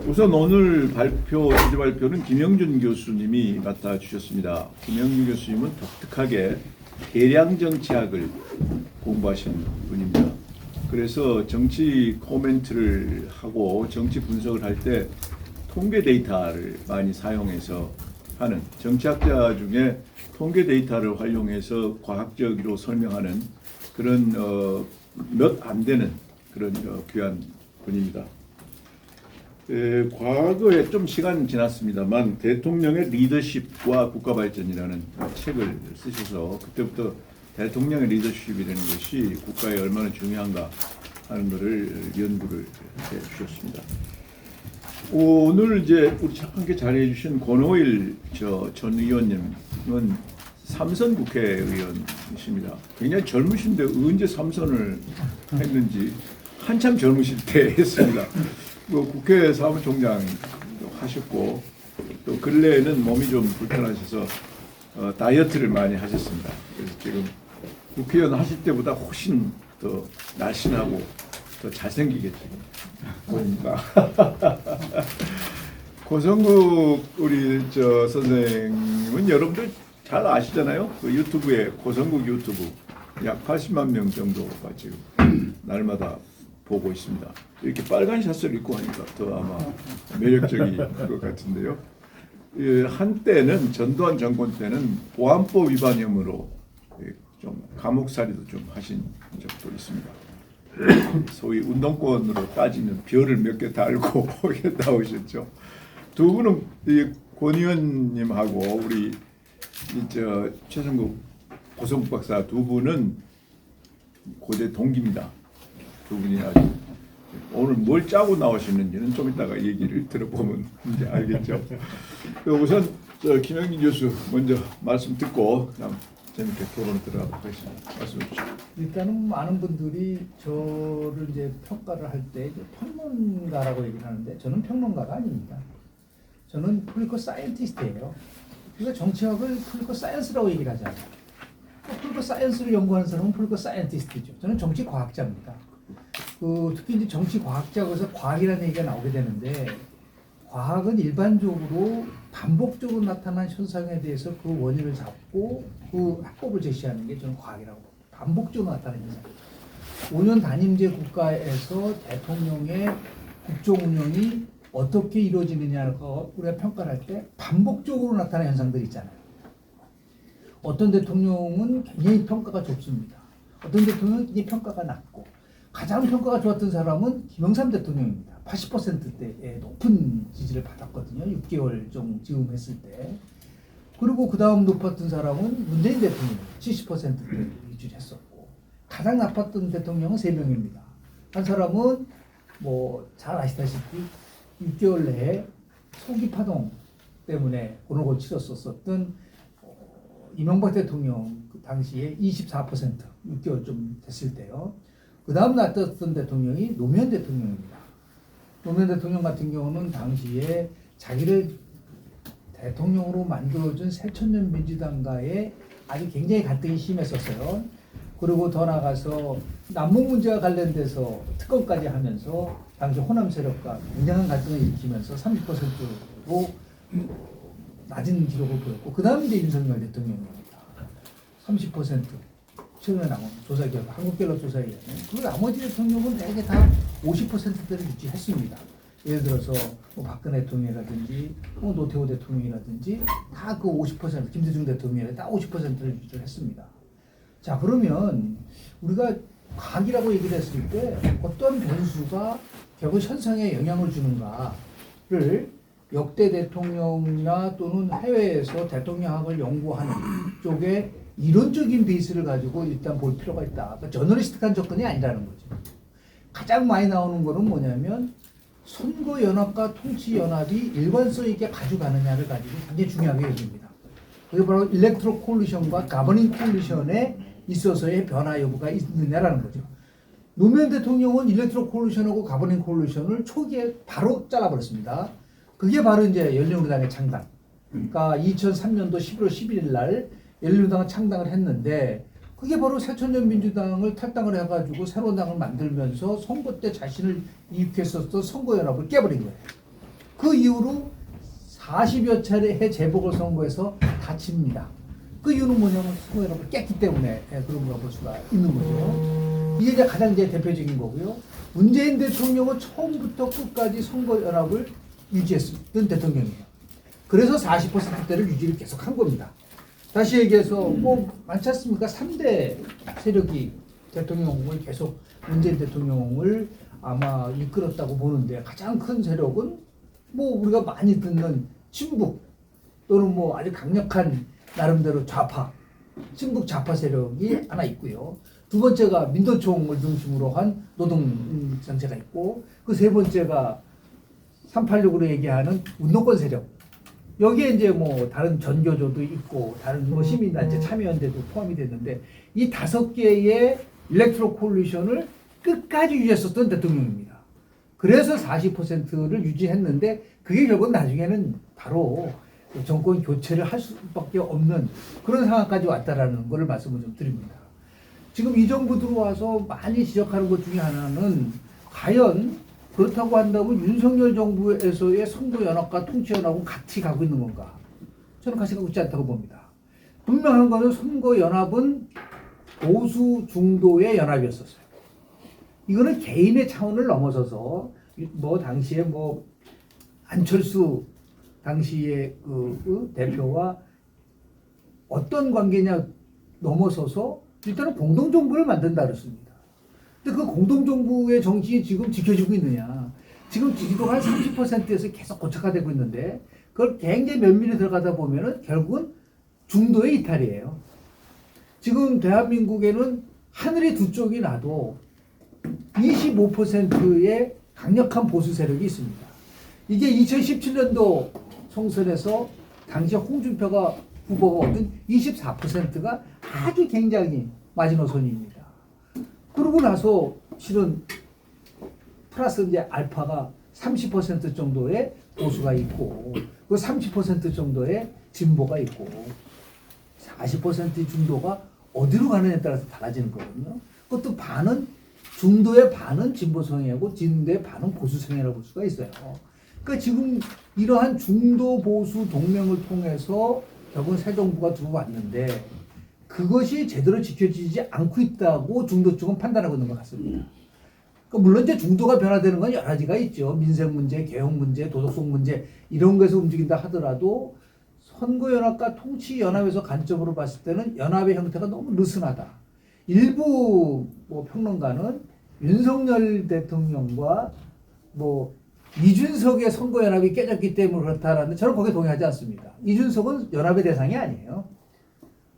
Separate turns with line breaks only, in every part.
우선 오늘 주제 발표는 김영준 교수님이 맡아주셨습니다. 김영준 교수님은 독특하게 계량 정치학을 공부하신 분입니다. 그래서 정치 코멘트를 하고 정치 분석을 할 때 통계 데이터를 많이 사용해서 하는, 정치학자 중에 통계 데이터를 활용해서 과학적으로 설명하는 그런 몇 안 되는 그런 귀한 분입니다. 과거에 좀 시간 지났습니다만 대통령의 리더십과 국가발전이라는 책을 쓰셔서 그때부터 대통령의 리더십이라는 것이 국가에 얼마나 중요한가 하는 것을 연구를 해 주셨습니다. 오늘 이제 우리 함께 자리해 주신 권오일 전 의원님은 삼선 국회의원이십니다. 굉장히 젊으신데 언제 삼선을 했는지 한참 젊으실 때 했습니다. 국회 사무총장 하셨고 또 근래에는 몸이 좀 불편하셔서 다이어트를 많이 하셨습니다. 그래서 지금 국회의원 하실 때보다 훨씬 더 날씬하고 더 잘생기게 보입니다. 고성국 우리 선생님은 여러분들 잘 아시잖아요. 그 유튜브에 고성국 유튜브 약 80만 명 정도가 지금 날마다 보고 있습니다. 이렇게 빨간 샷을 입고 하니까 더 아마 매력적인 것 같은데요. 한때는 전두환 정권 때는 보안법 위반 혐의로 좀 감옥살이도 좀 하신 적도 있습니다. 소위 운동권으로 따지면 별을 몇 개 달고 나오셨죠. 두 분은 권 의원님하고 우리 최성국 고성국 박사 두 분은 고대 동기입니다. 두 분이 아주 오늘 뭘 짜고 나오시는지는 좀 이따가 얘기를 들어보면 이제 알겠죠. 우선 김영준 교수 먼저 말씀 듣고 그다음 재밌게 토론 들어가도록 하겠습니다. 말씀해 주시죠.
일단은 많은 분들이 저를 이제 평가를 할 때 평론가라고 얘기를 하는데 저는 평론가가 아닙니다. 저는 폴리티컬 사이언티스트예요. 그래서 정치학을 폴리티컬 사이언스라고 얘기를 하잖아요. 폴리티컬 사이언스를 연구하는 사람은 폴리티컬 사이언티스트죠. 저는 정치 과학자입니다. 특히 이제 정치 과학자에서 과학이라는 얘기가 나오게 되는데, 과학은 일반적으로 반복적으로 나타난 현상에 대해서 그 원인을 잡고 그 합법을 제시하는 게 저는 과학이라고 봅니다. 반복적으로 나타나는 현상. 5년 단임제 국가에서 대통령의 국정 운영이 어떻게 이루어지느냐를 우리가 평가를 할 때 반복적으로 나타나는 현상들이 있잖아요. 어떤 대통령은 굉장히 평가가 좁습니다. 어떤 대통령은 굉장히 평가가 낮고, 가장 평가가 좋았던 사람은 김영삼 대통령입니다. 80%대의 높은 지지를 받았거든요. 6개월 좀 했을 때. 그리고 그 다음 높았던 사람은 문재인 대통령 70%대를 유지했었고, 가장 나빴던 대통령은 3명입니다. 한 사람은 잘 아시다시피 6개월 내에 소기 파동 때문에 곤혹을 치렀었던 이명박 대통령 그 당시에 24% 6개월 좀 됐을 때요. 그 다음 나왔던 대통령이 노무현 대통령입니다. 노무현 대통령 같은 경우는 당시에 자기를 대통령으로 만들어준 새천년 민주당과의 아주 굉장히 갈등이 심했었어요. 그리고 더 나가서 남북 문제와 관련돼서 특검까지 하면서 당시 호남 세력과 굉장한 갈등을 일으키면서 30%로 낮은 기록을 보였고, 그 다음 이제 윤석열 대통령입니다. 30%. 최근에 나온 조사 결과, 한국갤럽 조사에 의하면 그 나머지 대통령은 대개 다 50%대를 유지했습니다. 예를 들어서 박근혜 대통령이라든지 노태우 대통령이라든지 다 그 50%, 김대중 대통령이라든지 다 50%를 유지했습니다. 자, 그러면 우리가 과학이라고 얘기를 했을 때 어떤 변수가 결국 현상에 영향을 주는가를 역대 대통령이나 또는 해외에서 대통령학을 연구하는 쪽에 이론적인 베이스를 가지고 일단 볼 필요가 있다. 그러니까 저널리스틱한 접근이 아니라는 거죠. 가장 많이 나오는 거는 뭐냐면 선거연합과 통치연합이 일관성 있게 가져가느냐를 가지고 굉장히 중요하게 여깁니다. 그게 바로 일렉트로 콜리션과 가버닝 콜리션에 있어서의 변화 여부가 있느냐라는 거죠. 노무현 대통령은 일렉트로 콜리션하고 가버닝 콜리션을 초기에 바로 잘라버렸습니다. 그게 바로 이제 열린우리당의 창당. 그러니까 2003년도 11월 11일 날 열린우리당을 창당을 했는데, 그게 바로 새천년 민주당을 탈당을 해가지고 새로운 당을 만들면서 선거 때 자신을 이익했었던 선거연합을 깨버린 거예요. 그 이후로 40여 차례의 재보궐선거에서 다칩니다. 그 이유는 뭐냐면 선거연합을 깼기 때문에 그런 걸 볼 수가 있는 거죠. 이게 이제 가장 이제 대표적인 거고요. 문재인 대통령은 처음부터 끝까지 선거연합을 유지했던 대통령이에요. 그래서 40%대를 유지를 계속 한 겁니다. 다시 얘기해서 뭐 많지 않습니까? 3대 세력이 대통령을 계속 문재인 대통령을 아마 이끌었다고 보는데 가장 큰 세력은 뭐 우리가 많이 듣는 친북 또는 뭐 아주 강력한 나름대로 좌파, 친북 좌파 세력이 하나 있고요. 두 번째가 민노총을 중심으로 한 노동 단체가 있고 그 세 번째가 386으로 얘기하는 운동권 세력. 여기에 이제 뭐 다른 전교조도 있고 다른 뭐 시민단체 참여연대도 포함이 됐는데 이 5개의 일렉트로 콜리션을 끝까지 유지했었던 대통령입니다. 그래서 40%를 유지했는데 그게 결국 나중에는 바로 정권 교체를 할 수밖에 없는 그런 상황까지 왔다라는 것을 말씀을 좀 드립니다. 지금 이 정부 들어와서 많이 지적하는 것 중에 하나는 과연 그렇다고 한다고 윤석열 정부에서의 선거연합과 통치연합은 같이 가고 있는 건가? 저는 같이 가고 있지 않다고 봅니다. 분명한 것은 선거연합은 보수 중도의 연합이었었어요. 이거는 개인의 차원을 넘어서서 뭐 당시에 뭐 안철수 당시의 그 대표와 어떤 관계냐 넘어서서 일단은 공동정부를 만든다 그랬습니다. 근데 그 공동정부의 정신이 지금 지켜지고 있느냐. 지금 지지도가 한 30%에서 계속 고착화되고 있는데 그걸 굉장히 면밀히 들어가다 보면은 결국은 중도의 이탈이에요. 지금 대한민국에는 하늘이 두 쪽이 나도 25%의 강력한 보수 세력이 있습니다. 이게 2017년도 총선에서 당시 홍준표가 후보가 얻은 24%가 아주 굉장히 마지노선입니다. 그러고 나서 실은 플러스 이제 알파가 30% 정도의 보수가 있고 그 30% 정도의 진보가 있고 40% 중도가 어디로 가느냐에 따라서 달라지는 거거든요. 그것도 반은 중도의 반은 진보 성향이고 진도의 반은 보수 성향이라고 볼 수가 있어요. 그러니까 지금 이러한 중도 보수 동맹을 통해서 결국 새 정부가 들어왔는데 그것이 제대로 지켜지지 않고 있다고 중도 쪽은 판단하고 있는 것 같습니다. 그러니까 물론 이제 중도가 변화되는 건 여러 가지가 있죠. 민생 문제, 개혁 문제, 도덕성 문제 이런 거에서 움직인다 하더라도 선거연합과 통치연합에서 관점으로 봤을 때는 연합의 형태가 너무 느슨하다. 일부 뭐 평론가는 윤석열 대통령과 뭐 이준석의 선거연합이 깨졌기 때문에 그렇다라는 저는 거기에 동의하지 않습니다. 이준석은 연합의 대상이 아니에요.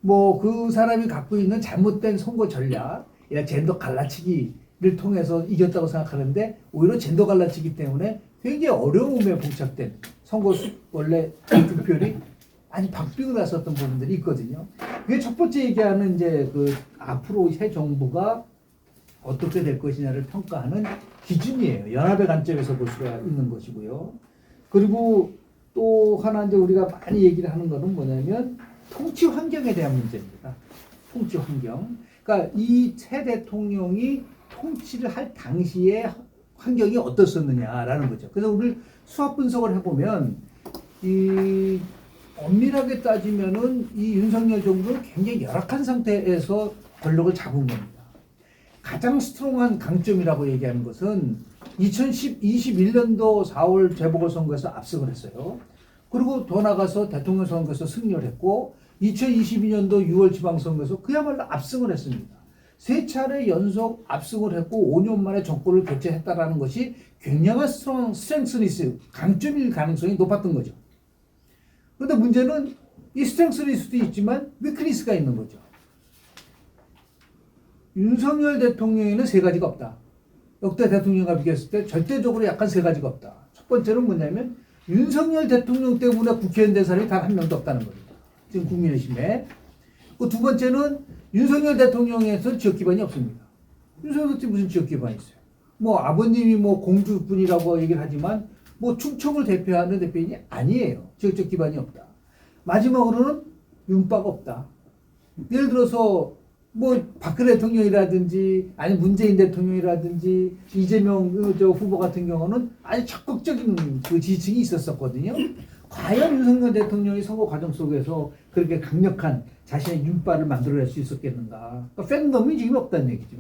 뭐 그 사람이 갖고 있는 잘못된 선거 전략, 젠더 갈라치기를 통해서 이겼다고 생각하는데 오히려 젠더 갈라치기 때문에 굉장히 어려움에 봉착된 선거 원래 득표율이 아주 박빙을 났었던 부분들이 있거든요. 그게 첫 번째 얘기하는 이제 그 앞으로 새 정부가 어떻게 될 것이냐를 평가하는 기준이에요. 연합의 관점에서 볼 수가 있는 것이고요. 그리고 또 하나 이제 우리가 많이 얘기를 하는 거는 뭐냐면 통치 환경에 대한 문제입니다. 통치 환경. 그러니까 이 새 대통령이 통치를 할 당시의 환경이 어떻었느냐라는 거죠. 그래서 우리 수학 분석을 해보면 이 엄밀하게 따지면은 이 윤석열 정부는 굉장히 열악한 상태에서 권력을 잡은 겁니다. 가장 스트롱한 강점이라고 얘기하는 것은 2021년도 4월 재보궐선거에서 압승을 했어요. 그리고 더 나가서 대통령 선거에서 승리를 했고 2022년도 6월 지방선거에서 그야말로 압승을 했습니다. 3차례 연속 압승을 했고 5년 만에 정권을 교체했다라는 것이 굉장한 스트렝스니스, 강점일 가능성이 높았던 거죠. 그런데 문제는 이 스트렝스일 수도 있지만 위크니스가 있는 거죠. 윤석열 대통령에는 3가지가 없다. 역대 대통령과 비교했을 때 절대적으로 약간 3가지가 없다. 첫 번째는 뭐냐면 윤석열 대통령 때문에 국회의원 된 사람이 단 한 명도 없다는 겁니다. 지금 국민의힘에. 그 두 번째는 윤석열 대통령에서 지역 기반이 없습니다. 윤석열 대통령이 무슨 지역 기반이 있어요? 뭐 아버님이 뭐 공주분이라고 얘기를 하지만 뭐 충청을 대표하는 대표인이 아니에요. 지역적 기반이 없다. 마지막으로는 윤빠가 없다. 예를 들어서 뭐 박근혜 대통령이라든지 아니 문재인 대통령이라든지 이재명 저 후보 같은 경우는 아주 적극적인 그 지지층이 있었었거든요. 과연 윤석열 대통령이 선거 과정 속에서 그렇게 강력한 자신의 윤발을 만들어낼 수 있었겠는가? 그러니까 팬덤이 지금 없다는 얘기죠.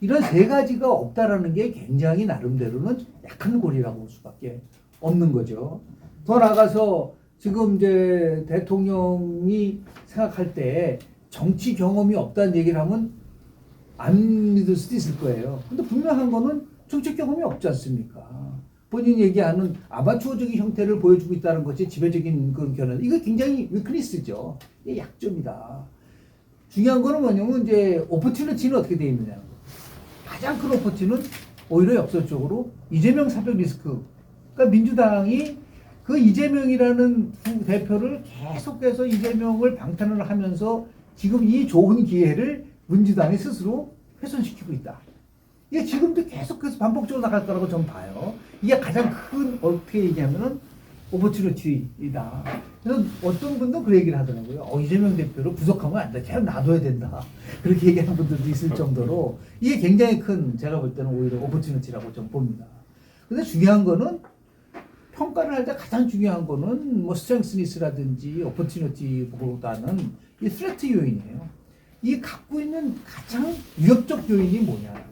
이런 세 가지가 없다라는 게 굉장히 나름대로는 약한 고리라고 볼 수밖에 없는 거죠. 더 나아가서 지금 이제 대통령이 생각할 때 정치 경험이 없다는 얘기를 하면 안 믿을 수도 있을 거예요. 근데 분명한 거는 정치 경험이 없지 않습니까? 본인이 얘기하는 아마추어적인 형태를 보여주고 있다는 것이 지배적인 그런 견해. 이거 굉장히 위크니스죠. 이게 약점이다. 중요한 거는 뭐냐면 이제 오퍼튜니티는 어떻게 되어 있느냐. 가장 큰 오퍼튜는 오히려 역설적으로 이재명 사법 리스크. 그러니까 민주당이 그 이재명이라는 대표를 계속해서 이재명을 방탄을 하면서 지금 이 좋은 기회를 민주당이 스스로 훼손시키고 있다. 이게 지금도 계속해서 반복적으로 나갈 거라고 저는 봐요. 이게 가장 큰 어떻게 얘기하면은 오퍼튜니티이다. 그래서 어떤 분도 그 얘기를 하더라고요. 이재명 대표를 구속하면 안 돼. 걔는 놔둬야 된다. 그렇게 얘기하는 분들도 있을 정도로 이게 굉장히 큰 제가 볼 때는 오히려 오퍼튜니티라고 좀 봅니다. 근데 중요한 거는 평가를 할 때 가장 중요한 거는 뭐 스트렝스니스라든지 오퍼튜니티보다는 이 스트레트 요인이에요. 이 갖고 있는 가장 위협적 요인이 뭐냐.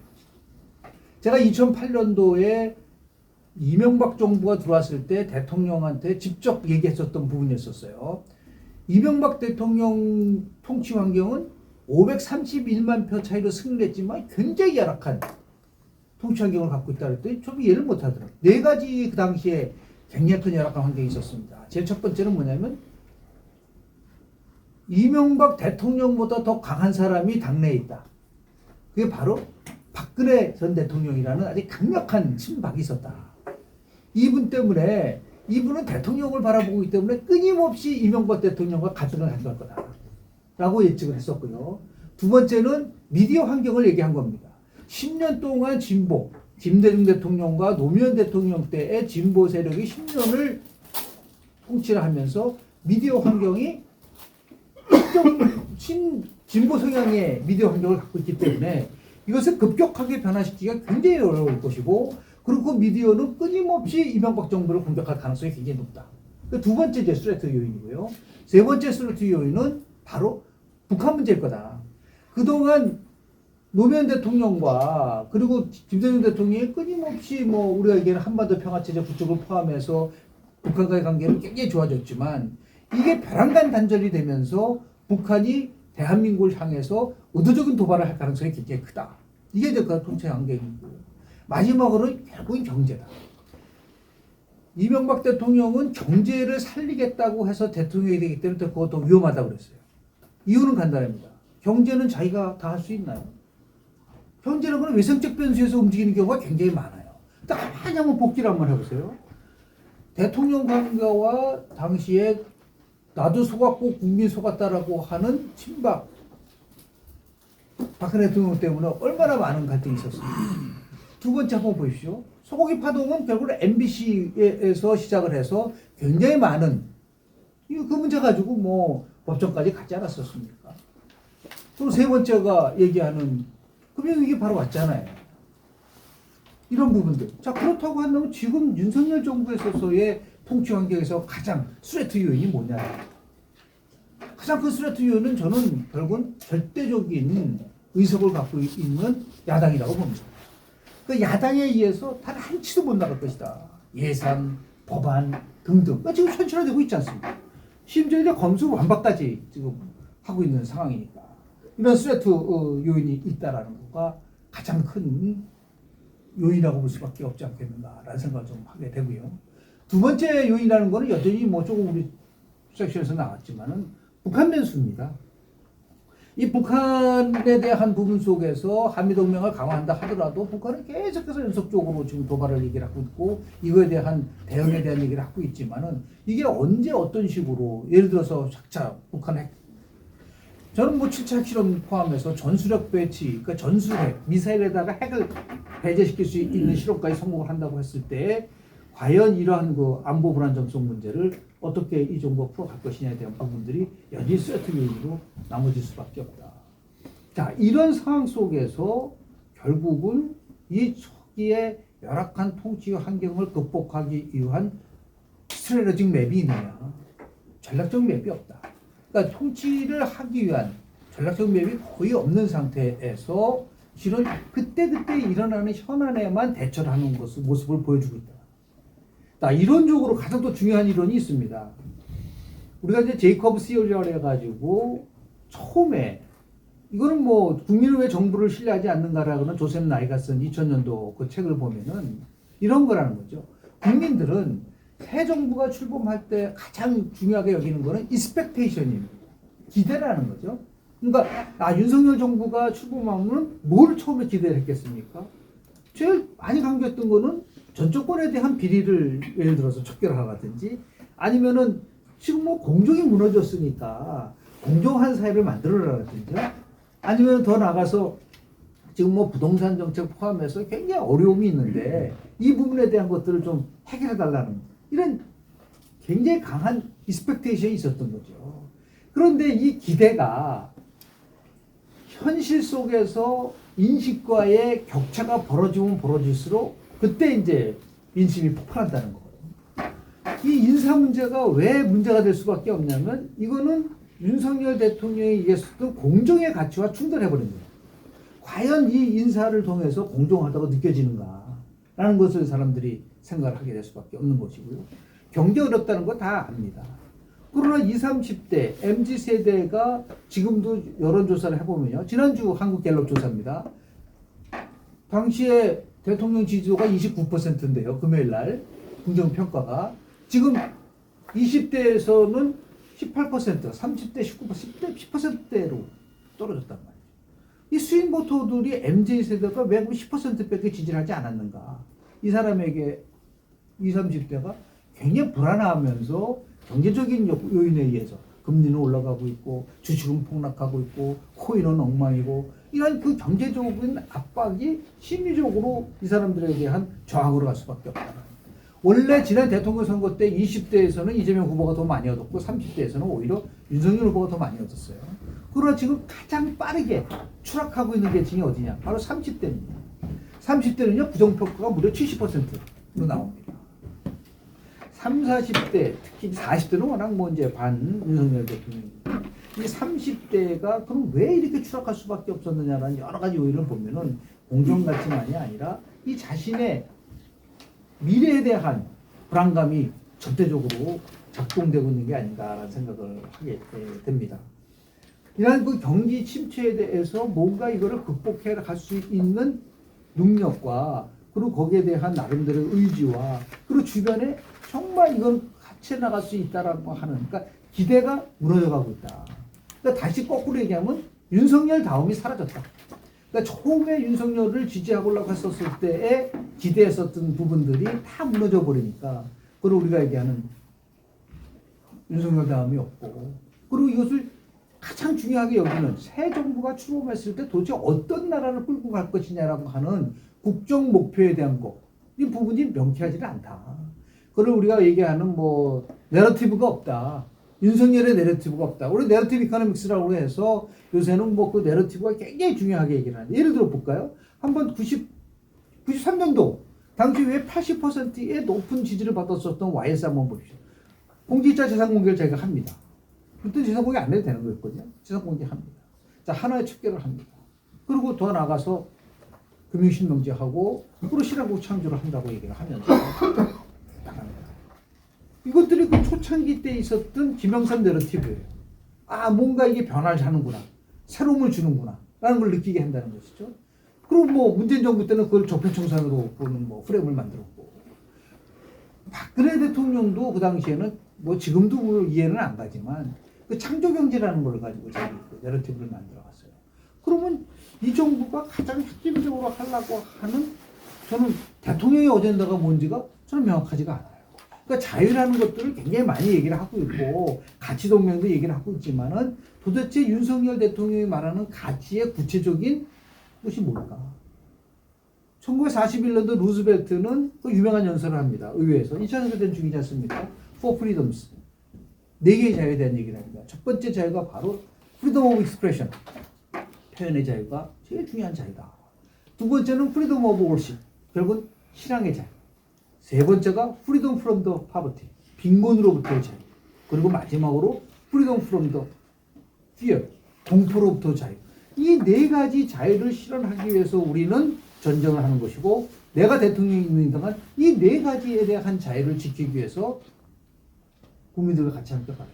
제가 2008년도에 이명박 정부가 들어왔을 때 대통령한테 직접 얘기했었던 부분이었어요. 이명박 대통령 통치 환경은 531만 표 차이로 승리했지만 굉장히 열악한 통치 환경을 갖고 있다 그랬더니 좀 이해를 못 하더라고요. 네 가지 그 당시에 굉장히 큰 열악한 환경이 있었습니다. 제일 첫 번째는 뭐냐면 이명박 대통령보다 더 강한 사람이 당내에 있다. 그게 바로 박근혜 전 대통령이라는 아주 강력한 친박이 있었다. 이분 때문에 이분은 대통령을 바라보고 있기 때문에 끊임없이 이명박 대통령과 갈등을 가져갈 거다. 라고 예측을 했었고요. 두 번째는 미디어 환경을 얘기한 겁니다. 10년 동안 진보, 김대중 대통령과 노무현 대통령 때의 진보 세력이 10년을 통치를 하면서 미디어 환경이 진보 성향의 미디어 환경을 갖고 있기 때문에 이것을 급격하게 변화시키기가 굉장히 어려울 것이고, 그리고 그 미디어는 끊임없이 이명박 정부를 공격할 가능성이 굉장히 높다. 두 번째 이제 스트레이트 요인이고요. 세 번째 스트레이트 요인은 바로 북한 문제일 거다. 그동안 노무현 대통령과 그리고 김대중 대통령이 끊임없이 뭐 우리가 얘기하는 한반도 평화체제 구축을 포함해서 북한과의 관계는 굉장히 좋아졌지만 이게 벼랑간 단절이 되면서 북한이 대한민국을 향해서 의도적인 도발을 할 가능성이 굉장히 크다. 이게 이제 그 통치 환경이고요. 마지막으로 결국은 경제다. 이명박 대통령은 경제를 살리겠다고 해서 대통령이 되기 때문에 그것도 위험하다고 그랬어요. 이유는 간단합니다. 경제는 자기가 다 할 수 있나요? 경제는 그런 외생적 변수에서 움직이는 경우가 굉장히 많아요. 가만히 한번 복기를 한번 해보세요. 대통령 관계와 당시에 나도 속았고 국민 속았다라고 하는 친박 박근혜 대통령 때문에 얼마나 많은 갈등이 있었습니까? 두 번째 한번 보십시오. 소고기 파동은 결국 MBC에서 시작을 해서 굉장히 많은 그 문제 가지고 뭐 법정까지 가지 않았었습니까? 또 세 번째가 얘기하는 금융위기 바로 왔잖아요. 이런 부분들. 자, 그렇다고 한다면 지금 윤석열 정부에 있어서의 통치 환경에서 가장 스트레이트 요인이 뭐냐. 가장 큰 스트레이트 요인은 저는 결국은 절대적인 의석을 갖고 있는 야당이라고 봅니다. 그 야당에 의해서 단 한 치도 못 나갈 것이다. 예산, 법안 등등. 지금 현실화되고 있지 않습니까? 심지어 이제 검수 완박까지 지금 하고 있는 상황이니까. 이런 스트레이트 요인이 있다라는 거가 가장 큰 요인이라고 볼 수밖에 없지 않겠는가라는 생각을 좀 하게 되고요. 두 번째 요인이라는 거는 여전히 뭐 조금 우리 섹션에서 나왔지만은 북한 변수입니다. 이 북한에 대한 부분 속에서 한미동맹을 강화한다 하더라도 북한은 계속해서 연속적으로 지금 도발을 얘기를 하고 있고 이거에 대한 대응에 대한 얘기를 하고 있지만은 이게 언제 어떤 식으로 예를 들어서 자 북한 핵 저는 뭐 7차 핵실험 포함해서 전술핵 배치 그러니까 전술핵 미사일에다가 핵을 배제시킬 수 있는 실험까지 성공을 한다고 했을 때 과연 이러한 그 안보 불안정성 문제를 어떻게 이 정부가 풀어갈 것이냐에 대한 부분들이 여전히 스트레이트 요인으로 남아질 수밖에 없다. 자, 이런 상황 속에서 결국은 이 초기에 열악한 통치 환경을 극복하기 위한 스트래tegic 맵이 있느냐? 전략적 맵이 없다. 그러니까 통치를 하기 위한 전략적 맵이 거의 없는 상태에서 실은 그때그때 일어나는 현안에만 대처를 하는 모습을 보여주고 있다. 자, 이론적으로 가장 또 중요한 이론이 있습니다. 우리가 이제 제이커브 시올리를 해가지고 처음에 이거는 뭐 국민은 왜 정부를 신뢰하지 않는가라는 조셉 나이가 쓴 2000년도 그 책을 보면은 이런 거라는 거죠. 국민들은 새 정부가 출범할 때 가장 중요하게 여기는 거는 expectation입니다. 기대라는 거죠. 그러니까 윤석열 정부가 출범하면 뭘 처음에 기대를 했겠습니까? 제일 많이 강조했던 거는 전 정권에 대한 비리를 예를 들어서 척결하라든지 아니면은 지금 뭐 공정이 무너졌으니까 공정한 사회를 만들어라든지 아니면 더 나가서 지금 뭐 부동산 정책 포함해서 굉장히 어려움이 있는데 이 부분에 대한 것들을 좀 해결해 달라는 이런 굉장히 강한 익스펙테이션이 있었던 거죠. 그런데 이 기대가 현실 속에서 인식과의 격차가 벌어지면 벌어질수록 그때 이제 민심이 폭발한다는 거예요. 이 인사 문제가 왜 문제가 될 수밖에 없냐면 이거는 윤석열 대통령에 의해서도 공정의 가치와 충돌해버린 거예요. 과연 이 인사를 통해서 공정하다고 느껴지는가라는 것을 사람들이 생각을 하게 될 수밖에 없는 것이고요. 경제 어렵다는 거 다 압니다. 그러나 20, 30대 MZ세대가 지금도 여론조사를 해보면요. 지난주 한국갤럽 조사입니다. 당시에 대통령 지지도가 29%인데요. 금요일 날 긍정평가가. 지금 20대에서는 18%, 30대 19%, 10대 10%대로 떨어졌단 말이에요. 이 스윙 보터들이 MZ세대가 왜 10%밖에 지지를 하지 않았는가. 이 사람에게 20, 30대가 굉장히 불안하면서 경제적인 요인에 의해서 금리는 올라가고 있고 주식은 폭락하고 있고 코인은 엉망이고 이런 그 경제적인 압박이 심리적으로 이 사람들에 대한 저항으로 갈 수밖에 없다. 원래 지난 대통령 선거 때 20대에서는 이재명 후보가 더 많이 얻었고 30대에서는 오히려 윤석열 후보가 더 많이 얻었어요. 그러나 지금 가장 빠르게 추락하고 있는 계층이 어디냐? 바로 30대입니다. 30대는요 부정평가가 무려 70%로 나옵니다. 30, 40대, 특히 40대는 워낙 뭐 이제 반 윤석열 대통령입니다. 이 30대가 그럼 왜 이렇게 추락할 수밖에 없었느냐라는 여러 가지 요인을 보면은 공정가치만이 아니라 이 자신의 미래에 대한 불안감이 절대적으로 작동되고 있는 게 아닌가라는 생각을 하게 됩니다. 이러한 그 경기 침체에 대해서 뭔가 이거를 극복해 갈 수 있는 능력과 그리고 거기에 대한 나름대로의 의지와 그리고 주변에 정말 이건 같이 나갈 수 있다라고 하는 그러니까 기대가 무너져가고 있다. 그러니까 다시 거꾸로 얘기하면 윤석열 다음이 사라졌다. 그러니까 처음에 윤석열을 지지하려고 했었을 때에 기대했었던 부분들이 다 무너져 버리니까 그리고 우리가 얘기하는 윤석열 다음이 없고 그리고 이것을 가장 중요하게 여기는 새 정부가 출범했을 때 도대체 어떤 나라를 끌고 갈 것이냐라고 하는 국정 목표에 대한 것, 이 부분이 명쾌하지는 않다. 그걸 우리가 얘기하는 뭐 내러티브가 없다. 윤석열의 내러티브가 없다. 우리 내러티브 이코노믹스라고 해서 요새는 뭐 그 내러티브가 굉장히 중요하게 얘기를 하는데 예를 들어 볼까요? 한번 93년도 당시 왜 80%의 높은 지지를 받았었던 YS 한번 보십시오. 공직자 재산 공개를 저희가 합니다. 그때 재산 공개 안 해도 되는 거였거든요. 재산 공개 합니다. 자, 하나의 척결을 합니다. 그리고 더 나가서 금융신명제하고 그리고 신한국 창조를 한다고 얘기를 하면서 나갑니다. 이것들이 그 초창기 때 있었던 김영삼 내러티브예요. 아, 뭔가 이게 변화를 하는구나. 새로움을 주는구나. 라는 걸 느끼게 한다는 것이죠. 그리고 뭐 문재인 정부 때는 그걸 적폐청산으로 보는 뭐 프레임을 만들었고 박근혜 대통령도 그 당시에는 뭐 지금도 이해는 안 가지만 그 창조경제라는 걸 가지고 자기 그 내러티브를 만들어 왔어요. 그러면 이 정부가 가장 핵심적으로 하려고 하는 저는 대통령의 어젠다가 뭔지가 저는 명확하지가 않아요. 그러니까 자유라는 것들을 굉장히 많이 얘기를 하고 있고 가치동맹도 얘기를 하고 있지만은 도대체 윤석열 대통령이 말하는 가치의 구체적인 것이 뭘까? 1941년도 루즈벨트는 그 유명한 연설을 합니다. 의회에서. 2차 세계대전 중이지 않습니까? For freedoms. 4개의 자유에 대한 얘기를 합니다. 첫 번째 자유가 바로 freedom of expression. 표현의 자유가 제일 중요한 자유다. 두 번째는 프리덤 오브 월십, 결국은 신앙의 자유. 세 번째가 프리덤 프롬 더 파버티, 빈곤으로부터의 자유. 그리고 마지막으로 프리덤 프롬 더 피어, 공포로부터 자유. 이 네 가지 자유를 실현하기 위해서 우리는 전쟁을 하는 것이고, 내가 대통령이 있는 동안 이 네 가지에 대한 자유를 지키기 위해서 국민들과 같이 함께 가겠다.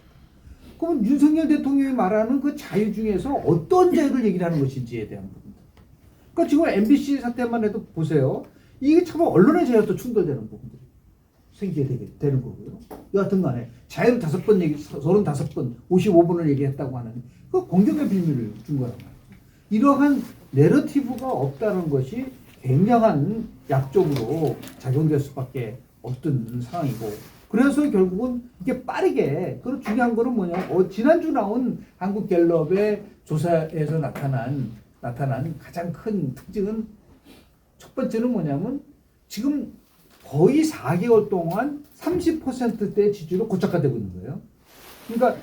그럼 윤석열 대통령이 말하는 그 자유 중에서 어떤 자유를 얘기를 하는 것인지에 대한 부분들. 그러니까 지금 MBC 사태만 해도 보세요. 이게 참 언론의 자유와 충돌되는 부분들이 생기게 되는 거고요. 여하튼 간에 자유를 5번 얘기, 35번, 55번을 얘기했다고 하는 그 공격의 빌미를 준 거란 말이에요. 이러한 내러티브가 없다는 것이 굉장한 약점으로 작용될 수밖에 없던 상황이고, 그래서 결국은 이게 빠르게, 그리고 중요한 거는 뭐냐면 지난주 나온 한국갤럽의 조사에서 나타난 가장 큰 특징은, 첫 번째는 뭐냐면 지금 거의 4개월 동안 30%대 지지율로 고착화되고 있는 거예요. 그러니까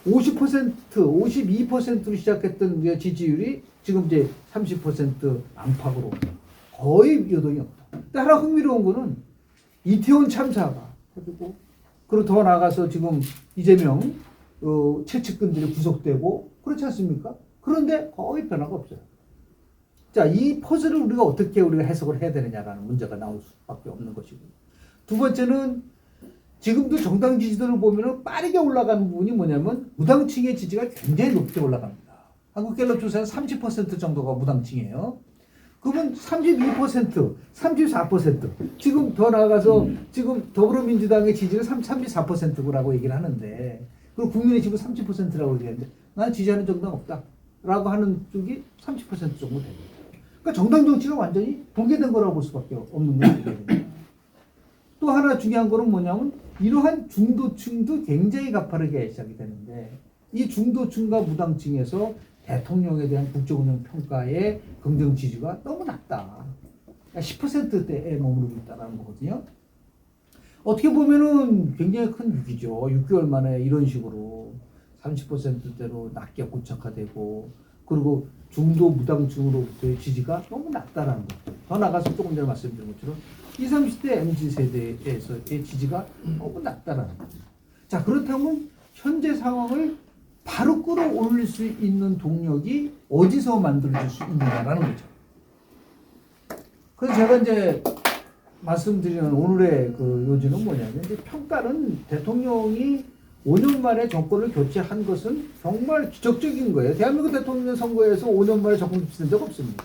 50%, 52%로 시작했던 지지율이 지금 이제 30% 안팎으로 거의 여동이 없다. 근데 하나 흥미로운 거는 이태원 참사가, 그리고 더 나아가서 지금 이재명 최측근들이 구속되고 그렇지 않습니까? 그런데 거의 변화가 없어요. 자, 이 퍼즐을 우리가 해석을 해야 되느냐라는 문제가 나올 수밖에 없는 것이고, 두 번째는 지금도 정당 지지도를 보면 빠르게 올라가는 부분이 뭐냐면 무당층의 지지가 굉장히 높게 올라갑니다. 한국갤럽 조사는 30% 정도가 무당층이에요. 그러면 32%, 34%, 지금 더 나아가서 지금 더불어민주당의 지지가 34%라고 얘기를 하는데, 그리고 국민의 지지가 30%라고 얘기하는데, 난 지지하는 정당 없다라고 하는 쪽이 30% 정도 됩니다. 그러니까 정당 정치가 완전히 붕괴된 거라고 볼 수밖에 없는 거거든요. 또 하나 중요한 거는 뭐냐면 이러한 중도층도 굉장히 가파르게 시작이 되는데, 이 중도층과 무당층에서 대통령에 대한 국정운영 평가의 긍정 지지가 너무 낮다. 그러니까 10%대에 머무르고 있다는 거거든요. 어떻게 보면은 굉장히 큰 위기죠. 6개월 만에 이런 식으로 30%대로 낮게 고착화되고, 그리고 중도 무당층으로부터의 지지가 너무 낮다라는 거. 더 나가서 조금 전에 말씀드린 것처럼 20, 30대 MZ세대에서의 지지가 너무 낮다라는 거죠. 자, 그렇다면 현재 상황을 바로 끌어올릴 수 있는 동력이 어디서 만들어질 수 있느냐라는 거죠. 그래서 제가 이제 말씀드리는 오늘의 그 요지는 뭐냐면, 이제 평가는 대통령이 5년 만에 정권을 교체한 것은 정말 기적적인 거예요. 대한민국 대통령 선거에서 5년 만에 정권 교체된 적 없습니다.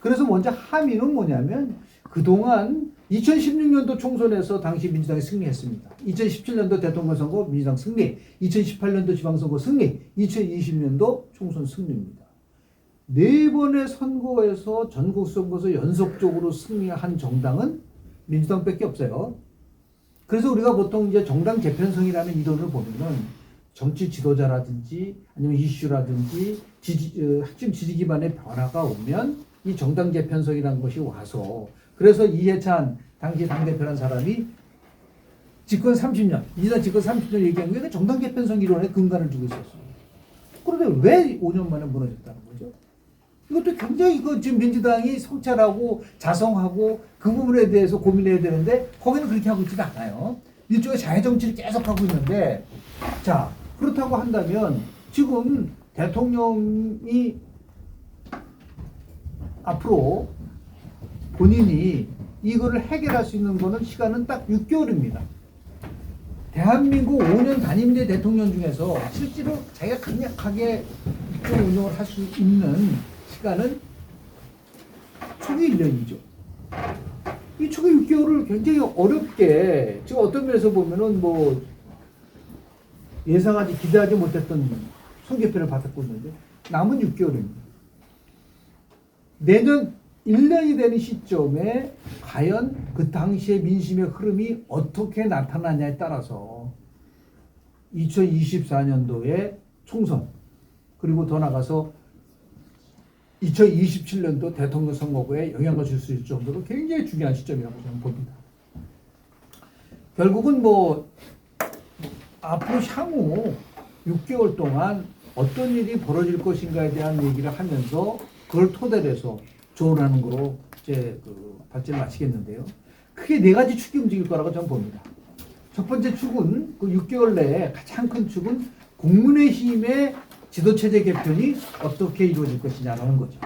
그래서 먼저 함의는 뭐냐면, 그동안 2016년도 총선에서 당시 민주당이 승리했습니다. 2017년도 대통령 선거 민주당 승리, 2018년도 지방선거 승리, 2020년도 총선 승리입니다. 4번의 선거에서 전국 선거에서 연속적으로 승리한 정당은 민주당밖에 없어요. 그래서 우리가 보통 이제 정당 재편성이라는 이론을 보면은 정치 지도자라든지 아니면 이슈라든지 핵심 지지 기반의 변화가 오면 이 정당 재편성이라는 것이 와서, 그래서 이해찬 당시 당대표라는 사람이 집권 30년, 이사 집권 30년 얘기한 게 정당 재편성 이론에 근간을 두고 있었어요. 그런데 왜 5년 만에 무너졌다는 거죠? 이것도 굉장히 지금 민주당이 성찰하고 자성하고 그 부분에 대해서 고민해야 되는데, 거기는 그렇게 하고 있지는 않아요. 일종의 자해 정치를 계속 하고 있는데, 자, 그렇다고 한다면 지금 대통령이 앞으로 본인이 이거를 해결할 수 있는 거는 시간은 딱 6개월입니다. 대한민국 5년 단임제 대통령 중에서 실제로 자기가 강력하게 국정 운영을 할 수 있는 시간은 초기 1년이죠. 이 초기 6개월을 굉장히 어렵게, 지금 어떤 면에서 보면은 뭐 예상하지, 기대하지 못했던 손괴표를 받았고 있는데, 남은 6개월입니다. 내년 1년이 되는 시점에 과연 그 당시의 민심의 흐름이 어떻게 나타나냐에 따라서 2024년도에 총선, 그리고 더 나가서 2027년도 대통령 선거구에 영향을 줄 수 있을 정도로 굉장히 중요한 시점이라고 저는 봅니다. 결국은 뭐 앞으로 향후 6개월 동안 어떤 일이 벌어질 것인가에 대한 얘기를 하면서 그걸 토대로 해서 조언하는 거로 이제 그 발제를 마치겠는데요. 크게 네 가지 축이 움직일 거라고 저는 봅니다. 첫 번째 축은 그 6개월 내에 가장 큰 축은 국민의힘의 지도체제 개편이 어떻게 이루어질 것이냐라는 거죠.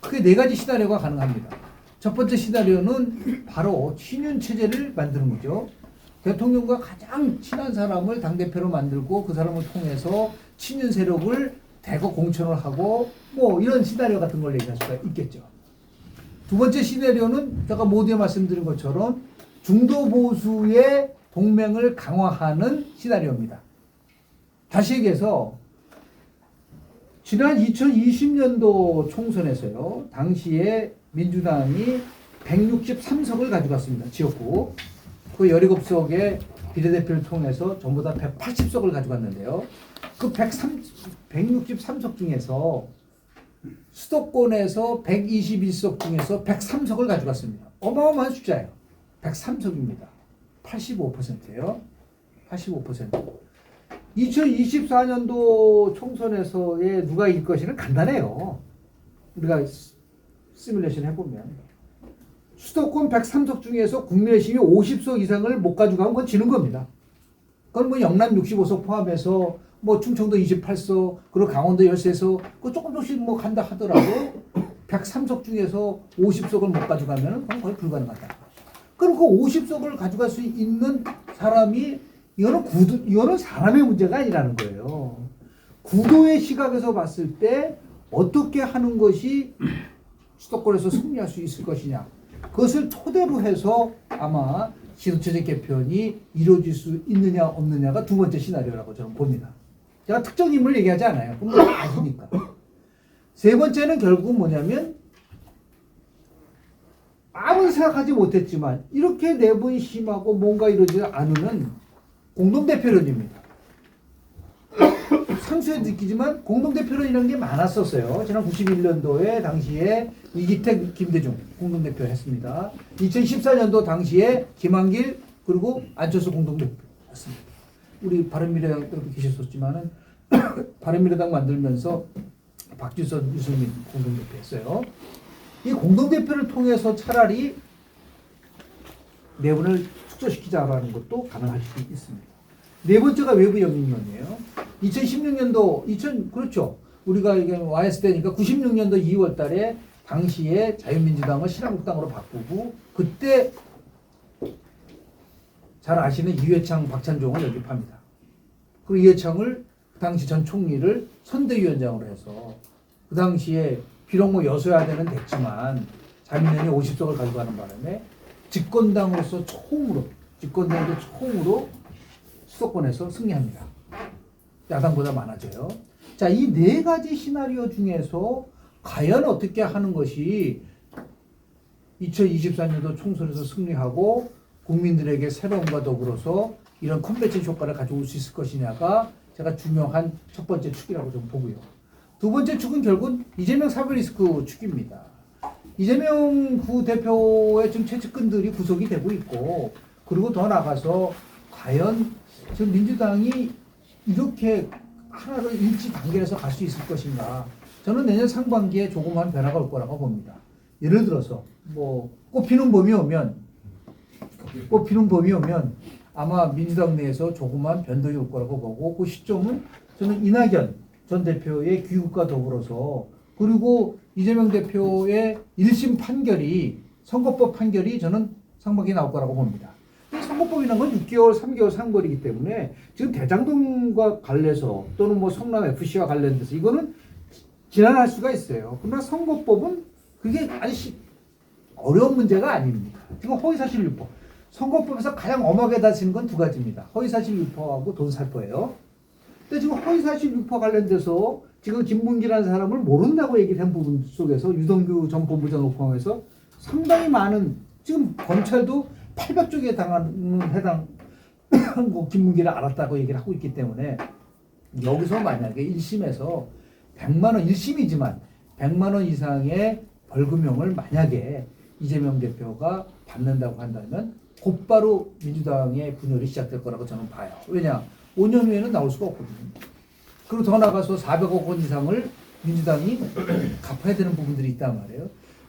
크게 네 가지 시나리오가 가능합니다. 첫 번째 시나리오는 바로 친윤 체제를 만드는 거죠. 대통령과 가장 친한 사람을 당대표로 만들고 그 사람을 통해서 친윤 세력을 대거 공천을 하고 뭐 이런 시나리오 같은 걸 얘기할 수가 있겠죠. 두 번째 시나리오는 제가 모두에 말씀드린 것처럼 중도 보수의 동맹을 강화하는 시나리오입니다. 다시 얘기해서 지난 2020년도 총선에서요. 당시에 민주당이 163석을 가져갔습니다. 지역구. 그 17석의 비례대표를 통해서 전부 다 180석을 가져갔는데요. 그 163석 중에서 수도권에서 121석 중에서 103석을 가져갔습니다. 어마어마한 숫자예요. 103석입니다. 85%예요. 85%. 2024년도 총선에서의 누가 이길 것이는 간단해요. 우리가 시뮬레이션 해보면 수도권 103석 중에서 국민의힘이 50석 이상을 못 가져가면 그건 지는 겁니다. 그건 뭐 영남 65석 포함해서 뭐 충청도 28석 그리고 강원도 13석 그 조금씩 뭐 간다 하더라도 103석 중에서 50석을 못 가져가면 그건 거의 불가능하다. 그럼 그 50석을 가져갈 수 있는 사람이 이거는 사람의 문제가 아니라는 거예요. 구도의 시각에서 봤을 때 어떻게 하는 것이 수도권에서 승리할 수 있을 것이냐. 그것을 토대로 해서 아마 지도체제 개편이 이루어질 수 있느냐 없느냐가 두 번째 시나리오라고 저는 봅니다. 제가 특정 인물을 얘기하지 않아요. 그건 아시니까. 세 번째는 결국은 뭐냐면 아무도 생각하지 못했지만 이렇게 내분이 심하고 뭔가 이루어지지 않으면 공동대표론입니다. 상수에 느끼지만 공동대표론이라는 게 많았었어요. 지난 91년도에 당시에 이기택, 김대중 공동대표 했습니다. 2014년도 당시에 김한길 그리고 안철수 공동대표 했습니다. 우리 바른미래당도 계셨었지만은 바른미래당 만들면서 박지선, 유승민 공동대표 했어요. 이 공동대표를 통해서 차라리 내분을 축소시키자라는 것도 가능할 수 있습니다. 네 번째가 외부 영향론이에요. 2016년도, 그렇죠. 우리가 이게 YS 때니까 96년도 2월 달에 당시에 자유민주당을 신한국당으로 바꾸고 그때 잘 아시는 이회창, 박찬종을 영입합니다. 그 이회창을 그 당시 전 총리를 선대위원장으로 해서 그 당시에 비록 뭐 여소야대는 됐지만 자민련이 50석을 가져가는 바람에 집권당으로서 처음으로 수도권에서 승리합니다. 야당보다 많아져요. 자, 이 네 가지 시나리오 중에서 과연 어떻게 하는 것이 2024년도 총선에서 승리하고 국민들에게 새로움과 더불어서 이런 컨벤션 효과를 가져올 수 있을 것이냐가 제가 중요한 첫 번째 축이라고 좀 보고요. 두 번째 축은 결국은 이재명 사법리스크 축입니다. 이재명 부대표의 지금 최측근들이 구속이 되고 있고 그리고 더 나가서 과연 지금 민주당이 이렇게 하나를 일치 단계에서 갈 수 있을 것인가. 저는 내년 상반기에 조그만 변화가 올 거라고 봅니다. 예를 들어서 뭐 꽃피는 봄이 오면 아마 민주당 내에서 조그만 변동이 올 거라고 보고 그 시점은 저는 이낙연 전 대표의 귀국과 더불어서 그리고 이재명 대표의 1심 판결이 선거법 판결이 저는 상반기에 나올 거라고 봅니다. 선거법이라는 건 6개월, 3개월 상벌이기 때문에 지금 대장동과 관련해서 또는 뭐 성남 FC와 관련돼서 이거는 지난할 수가 있어요. 그러나 선거법은 그게 아주 어려운 문제가 아닙니다. 지금 허위사실 유포. 선거법에서 가장 엄하게 다치는 건 두 가지입니다. 허위사실 유포하고 돈살포예요. 근데 지금 허위사실 유포 관련돼서 지금 김문기라는 사람을 모른다고 얘기한 부분 속에서 유동규 전 본부장을 포함해서 상당히 많은 지금 검찰도 800쪽에 해당 김문기를 알았다고 얘기를 하고 있기 때문에 여기서 만약에 1심에서 100만 원 1심이지만 100만 원 이상의 벌금형을 만약에 이재명 대표가 받는다고 한다면 곧바로 민주당의 분열이 시작될 거라고 저는 봐요. 왜냐? 5년 후에는 나올 수가 없거든요. 그리고 더 나가서 400억 원 이상을 민주당이 갚아야 되는 부분들이 있단 말이에요.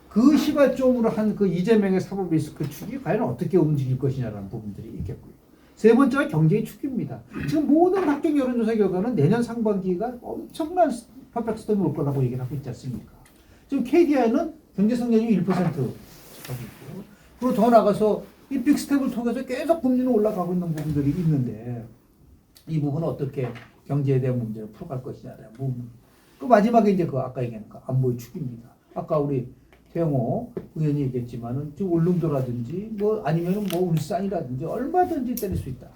그 시발점으로 한 그 이재명의 사법 리스크 축이 과연 어떻게 움직일 것이냐라는 부분들이 있겠고요. 세 번째가 경제의 축입니다. 지금 모든 학경 여론조사 결과는 내년 상반기가 엄청난 퍼펙트 스톰이 올 거라고 얘기를 하고 있지 않습니까? 지금 KDI는 경제 성장률 1% 하고 있고, 그리고 더 나가서 이 빅스텝을 통해서 계속 금리는 올라가고 있는 부분들이 있는데 이 부분은 어떻게 경제에 대한 문제를 풀어갈 것이냐에 대한 부분. 그 마지막에 이제 그 아까 얘기한 그 안보의 축입니다. 아까 우리 태영호 의원이 얘기했지만은 지금 울릉도라든지 뭐 아니면은 뭐 울산이라든지 얼마든지 때릴 수 있다.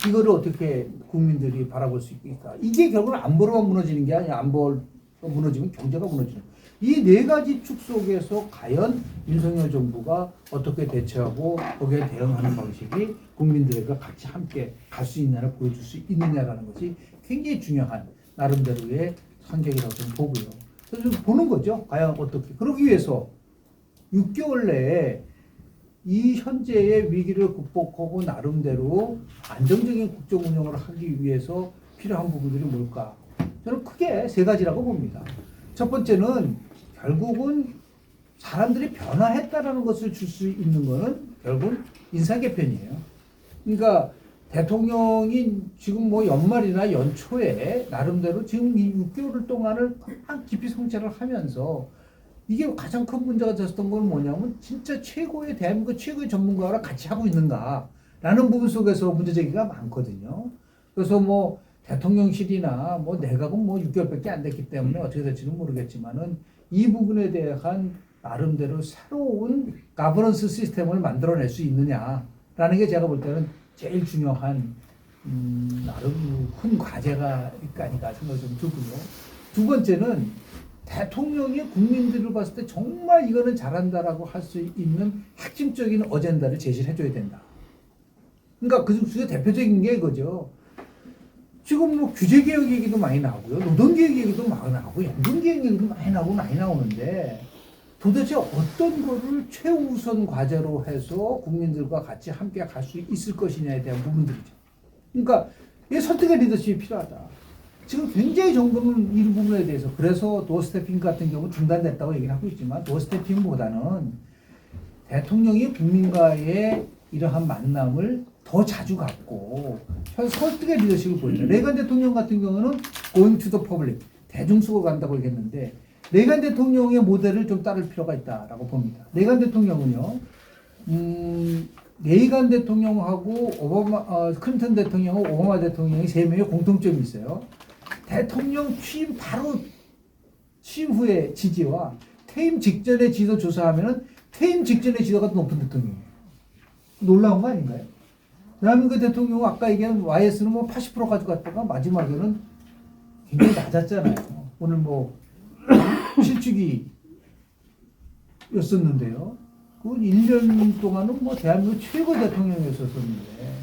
이거를 어떻게 국민들이 바라볼 수 있을까? 이게 결국은 안보로만 무너지는 게 아니라 안보가 무너지면 경제가 무너지는. 이 네 가지 축 속에서 과연 윤석열 정부가 어떻게 대처하고 거기에 대응하는 방식이 국민들과 같이 함께 갈 수 있느냐를 보여줄 수 있느냐라는 것이 굉장히 중요한 나름대로의 선택이라고 저는 보고요. 그래서 좀 보는 거죠. 과연 어떻게. 그러기 위해서 6개월 내에 이 현재의 위기를 극복하고 나름대로 안정적인 국정 운영을 하기 위해서 필요한 부분들이 뭘까? 저는 크게 세 가지라고 봅니다. 첫 번째는 결국은 사람들이 변화했다라는 것을 줄 수 있는 것은 결국은 인사 개편이에요. 그러니까 대통령이 지금 뭐 연말이나 연초에 나름대로 지금 이 6개월 동안을 깊이 성찰을 하면서 이게 가장 큰 문제가 됐었던 건 뭐냐면 진짜 최고의 대한민국 최고의 전문가랑 같이 하고 있는가라는 부분 속에서 문제제기가 많거든요. 그래서 뭐 대통령실이나 뭐 내각은 뭐 6개월밖에 안 됐기 때문에 어떻게 될지는 모르겠지만은 이 부분에 대한 나름대로 새로운 가버넌스 시스템을 만들어낼 수 있느냐라는 게 제가 볼 때는 제일 중요한 나름 큰 과제가 아닌가 생각이 좀 들고요. 두 번째는 대통령이 국민들을 봤을 때 정말 이거는 잘한다라고 할 수 있는 핵심적인 어젠다를 제시를 해줘야 된다. 그러니까 그 중에 대표적인 게 이거죠. 지금 뭐 규제개혁 얘기도 많이 나오고요. 노동개혁 얘기도 많이 나오고, 연금개혁 얘기도 많이 나오는데 도대체 어떤 거를 최우선 과제로 해서 국민들과 같이 함께 갈 수 있을 것이냐에 대한 부분들이죠. 그러니까 이 선택의 리더십이 필요하다. 지금 굉장히 정부는 이 부분에 대해서 그래서 도어스태핑 같은 경우 중단됐다고 얘기를 하고 있지만 도어스태핑보다는 대통령이 국민과의 이러한 만남을 더 자주 갖고 설득의 리더십을 보이죠. 레이건 대통령 같은 경우는 going to the public, 대중 속으로 간다고 얘기했는데 레이건 대통령의 모델을 좀 따를 필요가 있다라고 봅니다. 레이건 대통령은요, 레이건 대통령하고 클린턴 대통령하고 오바마 대통령이 세 명의 공통점이 있어요. 대통령 취임 바로 취임 후의 지지와 퇴임 직전의 지지도 조사하면은 퇴임 직전의 지지도가 더 높은 대통령이에요. 놀라운 거 아닌가요? 대한민국 대통령 아까 얘기한 YS는 뭐 80% 가져갔다가 마지막에는 굉장히 낮았잖아요. 오늘 뭐 실직이었었는데요. 그 1년 동안은 뭐 대한민국 최고 대통령이었었는데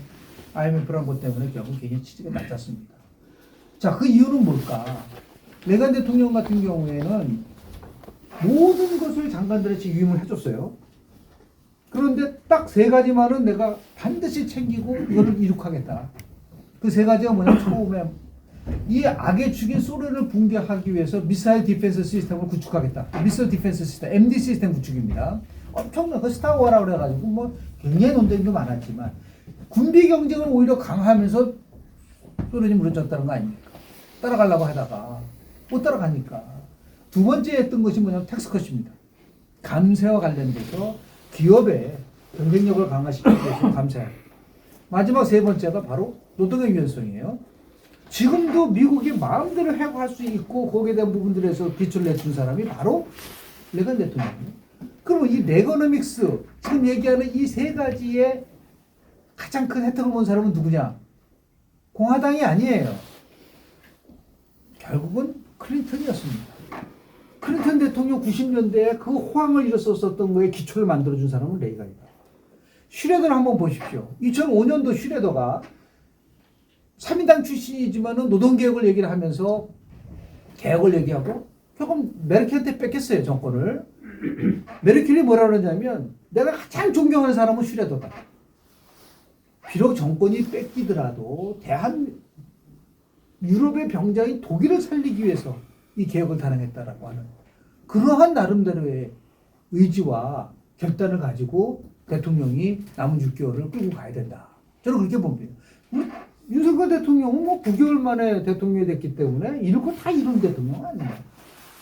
IMF란 것 때문에 결국 굉장히 취직이 낮았습니다. 자, 그 이유는 뭘까? 레이건 대통령 같은 경우에는 모든 것을 장관들에게 위임을 해줬어요. 그런데 딱 세 가지만은 내가 반드시 챙기고 이거를 이룩하겠다. 그 세 가지가 뭐냐면 처음에 이 악의 축인 소련을 붕괴하기 위해서 미사일 디펜스 시스템을 구축하겠다. 미사일 디펜스 시스템, MD 시스템 구축입니다. 엄청난 그 스타워라고 그래가지고 뭐 굉장히 논쟁도 많았지만 군비 경쟁을 오히려 강화하면서 소련이 무너졌다는 거 아닙니까? 따라가려고 하다가 못 따라가니까. 두 번째 했던 것이 뭐냐면 텍스컷입니다. 감세와 관련돼서 기업의 경쟁력을 강화시키기 위해서 감세. 마지막 세 번째가 바로 노동의 유연성이에요. 지금도 미국이 마음대로 해고할 수 있고 거기에 대한 부분들에서 기초를 내준 사람이 바로 레건 대통령이에요. 그럼 이 레거노믹스 지금 얘기하는 이 세 가지의 가장 큰 혜택을 본 사람은 누구냐? 공화당이 아니에요. 결국은 클린턴이었습니다. 클린턴 대통령 90년대에 그 호황을 일었었던 거에 기초를 만들어준 사람은 레이건이다. 슈레더를 한번 보십시오. 2005년도 슈레더가 3인당 출신이지만은 노동개혁을 얘기를 하면서 개혁을 얘기하고 결국 메르켈한테 뺏겼어요, 정권을. 메르켈이 뭐라 그러냐면 내가 가장 존경하는 사람은 슈레더다. 비록 정권이 뺏기더라도 유럽의 병자인 독일을 살리기 위해서 이 개혁을 단행했다라고 하는 그러한 나름대로의 의지와 결단을 가지고 대통령이 남은 6개월을 끌고 가야 된다. 저는 그렇게 봅니다. 윤석열 대통령은 뭐 9개월 만에 대통령이 됐기 때문에 이런 거 다 이룬 대통령은 아닙니다.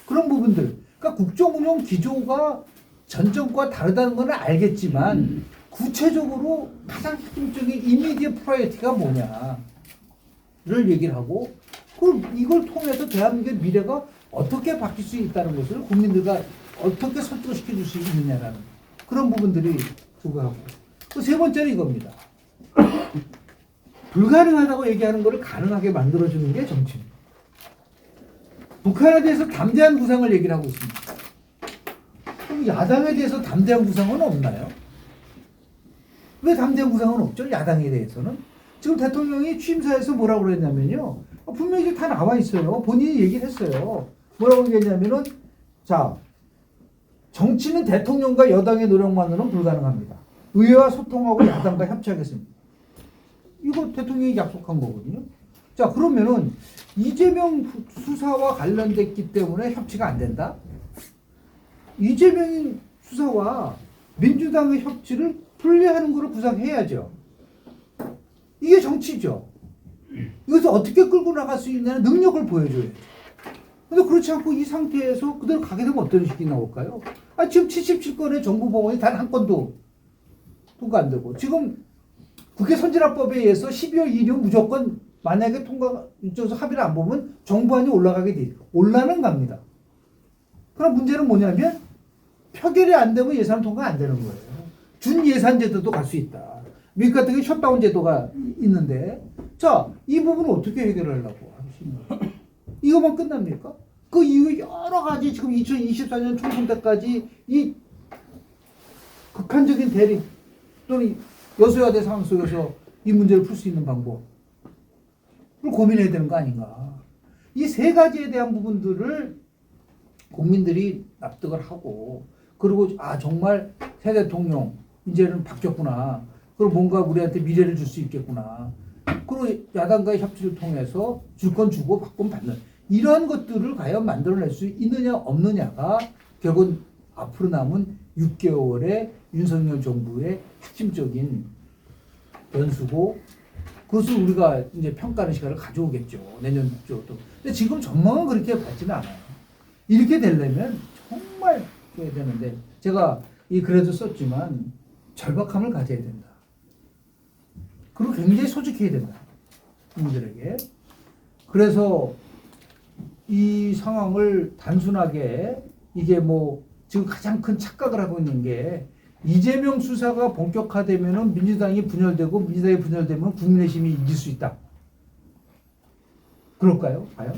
그런 부분들, 그러니까 국정운영 기조가 전 정권과 다르다는 건 알겠지만 구체적으로 가장 핵심적인 이미디어 프라이어티가 뭐냐를 얘기를 하고 이걸 통해서 대한민국의 미래가 어떻게 바뀔 수 있다는 것을 국민들과 어떻게 설득시켜 줄 수 있느냐라는 그런 부분들이 두고하고 또 세 번째는 이겁니다. 불가능하다고 얘기하는 것을 가능하게 만들어주는 게 정치입니다. 북한에 대해서 담대한 구상을 얘기를 하고 있습니다. 그럼 야당에 대해서 담대한 구상은 없나요? 왜 담대한 구상은 없죠? 야당에 대해서는. 지금 대통령이 취임사에서 뭐라고 그랬냐면요. 분명히 다 나와 있어요. 본인이 얘기를 했어요. 뭐라고 얘기했냐면은 자, 정치는 대통령과 여당의 노력만으로는 불가능합니다. 의회와 소통하고 야당과 협치하겠습니다. 이거 대통령이 약속한 거거든요. 자, 그러면은 이재명 수사와 관련됐기 때문에 협치가 안 된다? 이재명 수사와 민주당의 협치를 분리하는 것을 구상해야죠. 이게 정치죠. 이것을 어떻게 끌고 나갈 수 있냐는 능력을 보여줘야죠. 근데 그렇지 않고 이 상태에서 그대로 가게 되면 어떤 식이 나올까요? 지금 77건의 정부 법안이 단 한 건도 통과 안 되고, 지금 국회 선진화법에 의해서 12월 2일 무조건 만약에 통과, 이쪽에서 합의를 안 보면 정부안이 올라가게 돼, 올라는 갑니다. 그럼 문제는 뭐냐면, 표결이 안 되면 예산 통과 안 되는 거예요. 준 예산 제도도 갈 수 있다. 미국 같은 경우 셧다운 제도가 있는데, 자, 이 부분을 어떻게 해결하려고 하시나요? 이것만 끝납니까? 그 이후에 여러 가지 지금 2024년 총선 때까지 이 극한적인 대립 또는 여소야대 상황 속에서 이 문제를 풀 수 있는 방법을 고민해야 되는 거 아닌가. 이 세 가지에 대한 부분들을 국민들이 납득을 하고, 그리고 정말 새 대통령 이제는 바뀌었구나. 그리고 뭔가 우리한테 미래를 줄 수 있겠구나. 그리고 야당과의 협치를 통해서 줄 건 주고 받건 받는 이러한 것들을 과연 만들어낼 수 있느냐 없느냐가 결국은 앞으로 남은 6개월의 윤석열 정부의 핵심적인 변수고, 그것을 우리가 이제 평가하는 시간을 가져오겠죠. 내년 쪽도. 근데 지금 전망은 그렇게 밝지는 않아요. 이렇게 되려면 정말 해야 되는데, 제가 이 글에도 썼지만 절박함을 가져야 된다. 그리고 굉장히 솔직해야 된다. 국민들에게. 그래서 이 상황을 단순하게 이게 뭐 지금 가장 큰 착각을 하고 있는 게, 이재명 수사가 본격화되면은 민주당이 분열되고 민주당이 분열되면 국민의힘이 이길 수 있다. 그럴까요? 과연?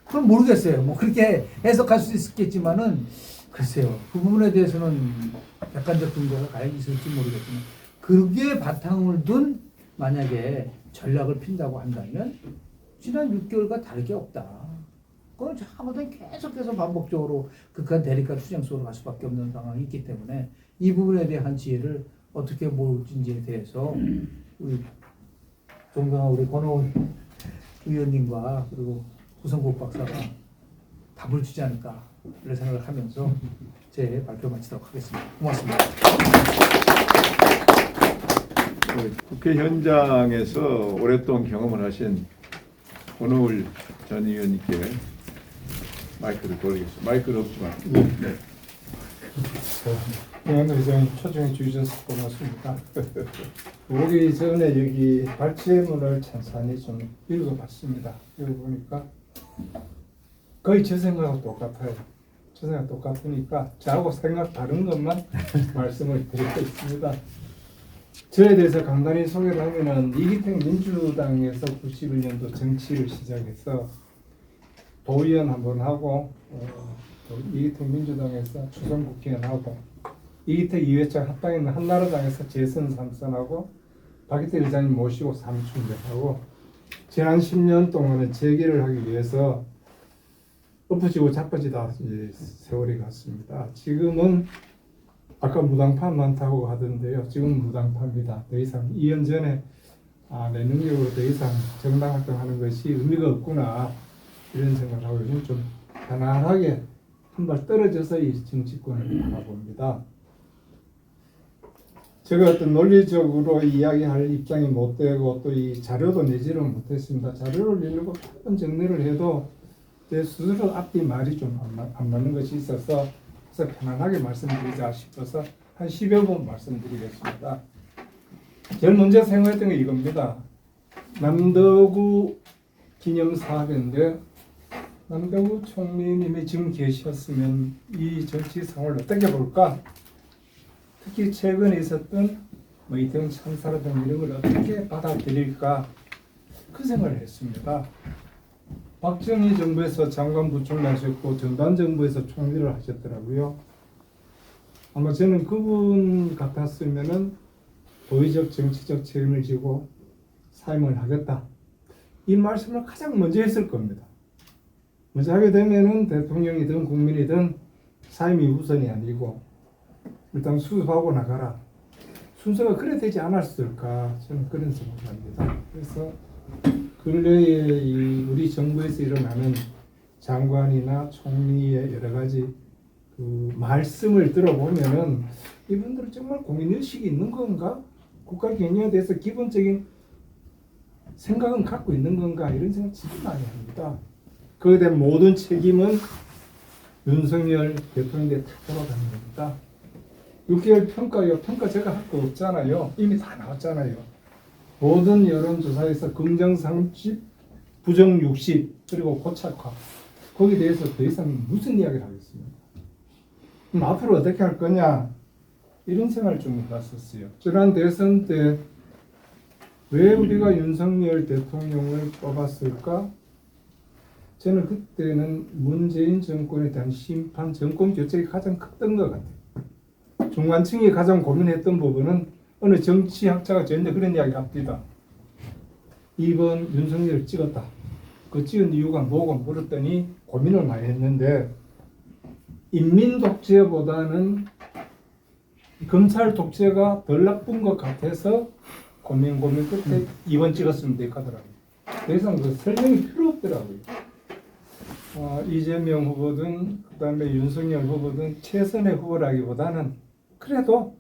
그건 모르겠어요. 뭐 그렇게 해석할 수 있겠지만은 글쎄요. 그 부분에 대해서는 객관적 근거가 과연 있을지 모르겠지만, 그게 바탕을 둔 만약에 전략을 핀다고 한다면 지난 6개월과 다를 게 없다. 그건 아무튼 계속해서 반복적으로 극한 대립과 투쟁 속으로 갈 수밖에 없는 상황이 있기 때문에 이 부분에 대한 지혜를 어떻게 모을지에 대해서 우리 존경한 우리 권오은 의원님과 그리고 구성국 박사가 답을 주지 않을까 이런 생각을 하면서 제 발표 마치도록 하겠습니다. 고맙습니다.
국회 현장에서 오랫동안 경험을 하신 권오을 전 의원님께 마이크를 돌리겠습니다. 마이크는 없지만. 네.
네, 의장님 초청해 주셔서 고맙습니다. 오기 전에 여기 발제문을 찬찬히 좀 읽어봤습니다. 읽어보니까 거의 제 생각하고 똑같아요. 제 생각 똑같으니까 저하고 생각 다른 것만 말씀을 드리고 있습니다. 저에 대해서 간단히 소개를 하면은 이기택 민주당에서 91년도 정치를 시작해서 도의원 한번 하고 또 이기택 민주당에서 초선국회의원 하고 이기택 이회창 합당에 있는 한나라당에서 재선 3선하고 박기태 의장님 모시고 사무총장하고 지난 10년 동안은 재개를 하기 위해서 엎어지고 자빠지다 세월이 갔습니다. 지금은 아까 무당파 많다고 하던데요. 지금 무당파입니다. 더 이상 2년 전에 내 능력으로 더 이상 정당 활동하는 것이 의미가 없구나 이런 생각을 하고 요즘 좀 편안하게 한 발 떨어져서 이 정치권을 바라봅니다. 제가 어떤 논리적으로 이야기할 입장이 못 되고 또 이 자료도 내지를 못했습니다. 자료를 읽고 몇번 정리를 해도 제 스스로 앞뒤 말이 좀 안 맞는 것이 있어서 그래서 편안하게 말씀드리자 싶어서 한 10여 번 말씀드리겠습니다. 제일 먼저 생각했던 게 이겁니다. 남덕우 기념사업인데 남덕우 총리님이 지금 계셨으면 이 정치 상황을 어떻게 볼까? 특히 최근에 있었던 이태원 참사라든지 이런 걸 어떻게 받아들일까? 그 생각을 했습니다. 박정희 정부에서 장관 부총리 하셨고 전단 정부에서 총리를 하셨더라고요. 아마 저는 그분 같았으면은 도의적 정치적 책임을 지고 사임을 하겠다. 이 말씀을 가장 먼저 했을 겁니다. 먼저 하게 되면은 대통령이든 국민이든 사임이 우선이 아니고 일단 수습하고 나가라. 순서가 그래 되지 않았을까 저는 그런 생각을 합니다. 그래서 근래에 우리 정부에서 일어나는 장관이나 총리의 여러 가지 그 말씀을 들어보면은 이분들은 정말 공인의식이 있는 건가? 국가 경영에 대해서 기본적인 생각은 갖고 있는 건가? 이런 생각 진짜 많이 합니다. 그에 대한 모든 책임은 윤석열 대통령에 다 돌아가는 겁니다. 6개월 평가요. 평가 제가 할 거 없잖아요. 이미 다 나왔잖아요. 모든 여론조사에서 긍정 30, 부정 60, 그리고 고착화. 거기에 대해서 더 이상 무슨 이야기를 하겠습니까? 그럼 앞으로 어떻게 할 거냐? 이런 생각을 좀 해봤었어요. 지난 대선 때 왜 우리가 윤석열 대통령을 뽑았을까? 저는 그때는 문재인 정권에 대한 심판, 정권 교체가 가장 컸던 것 같아요. 중간층이 가장 고민했던 부분은 어느 정치학자가 저한테 그런 이야기를 합니다. 이번 윤석열을 찍었다. 그 찍은 이유가 뭐고 물었더니 고민을 많이 했는데 인민 독재보다는 검찰 독재가 덜 나쁜 것 같아서 고민 끝에 이번 찍었으면 되겠더라고요. 더 이상 그 설명이 필요 없더라고요. 이재명 후보든 그다음에 윤석열 후보든 최선의 후보라기보다는 그래도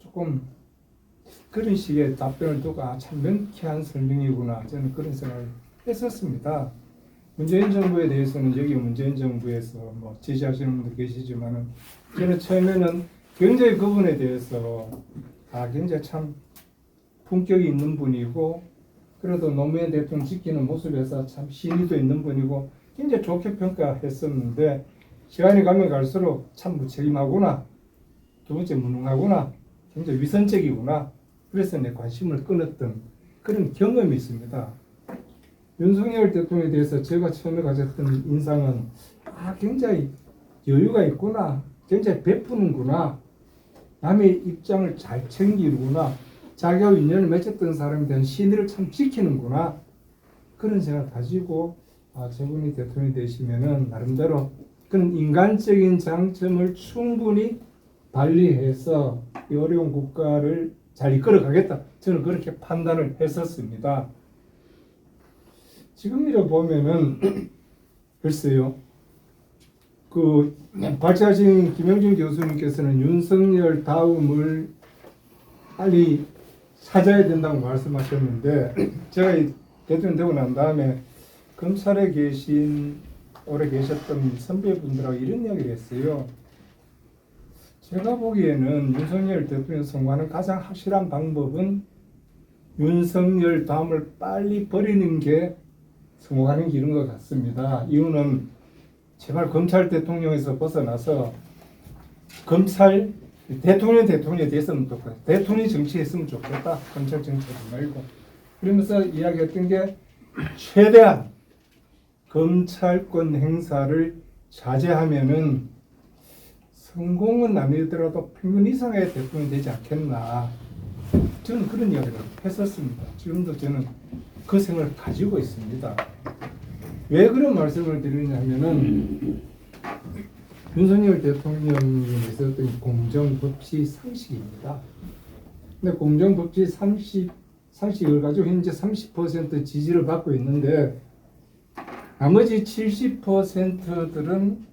조금 그런 식의 답변을 두고 참 명쾌한 설명이구나 저는 그런 생각을 했었습니다. 문재인 정부에 대해서는 여기 문재인 정부에서 지지하시는 분들 계시지만은 저는 처음에는 굉장히 그분에 대해서 굉장히 참 품격이 있는 분이고 그래도 노무현 대통령 지키는 모습에서 참 신의도 있는 분이고 굉장히 좋게 평가했었는데 시간이 가면 갈수록 참 무책임하구나. 두 번째 무능하구나. 굉장히 위선적이구나. 그래서 내 관심을 끊었던 그런 경험이 있습니다. 윤석열 대통령에 대해서 제가 처음에 가졌던 인상은 굉장히 여유가 있구나. 굉장히 베푸는구나. 남의 입장을 잘 챙기는구나. 자기와 인연을 맺었던 사람에 대한 신의를 참 지키는구나. 그런 생각을 가지고 저분이 대통령이 되시면은 나름대로 그런 인간적인 장점을 충분히 발휘해서 이 어려운 국가를 잘 이끌어가겠다. 저는 그렇게 판단을 했었습니다. 지금 이래 보면은 글쎄요. 그 발제하신 김영준 교수님께서는 윤석열 다음을 빨리 찾아야 된다고 말씀하셨는데 제가 대통령 되고 난 다음에 검찰에 오래 계셨던 선배분들하고 이런 이야기를 했어요. 제가 보기에는 윤석열 대통령 선거하는 가장 확실한 방법은 윤석열 다음을 빨리 버리는 게 성공하는 길인 것 같습니다. 이유는 제발 검찰 대통령에서 벗어나서 검찰 대통령이 됐으면 좋겠다. 대통령이 정치했으면 좋겠다. 검찰 정치하지 말고. 그러면서 이야기했던 게 최대한 검찰권 행사를 자제하면은 성공은 아니더라도 평균 이상의 대통령이 되지 않겠나. 저는 그런 이야기를 했었습니다. 지금도 저는 그 생각을 가지고 있습니다. 왜 그런 말씀을 드리냐면은 윤석열 대통령이 있었던 공정법치 상식입니다. 근데 공정법치 상식 상식을 가지고 현재 30% 지지를 받고 있는데 나머지 70%들은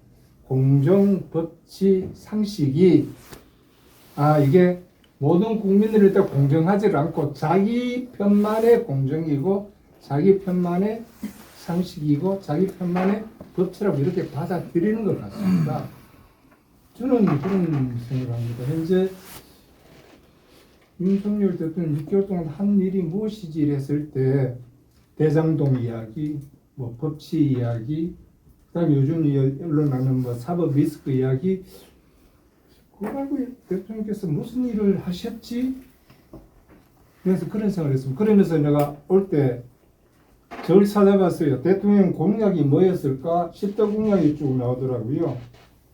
공정, 법치, 상식이 이게 모든 국민들이 일단 공정하지 않고 자기 편만의 공정이고 자기 편만의 상식이고 자기 편만의 법치라고 이렇게 받아들이는 것 같습니다. 저는 그런 생각을 합니다. 현재 윤석열 대통령 6개월 동안 한 일이 무엇이지 이랬을 때 대장동 이야기, 뭐 법치 이야기, 그다음에 요즘 언론하는 뭐 사법 리스크 이야기, 그거 말고 대통령께서 무슨 일을 하셨지? 그래서 그런 생각을 했습니다. 그러면서 내가 올 때 저를 찾아봤어요. 대통령 공약이 뭐였을까? 10대 공약이 쭉 나오더라고요.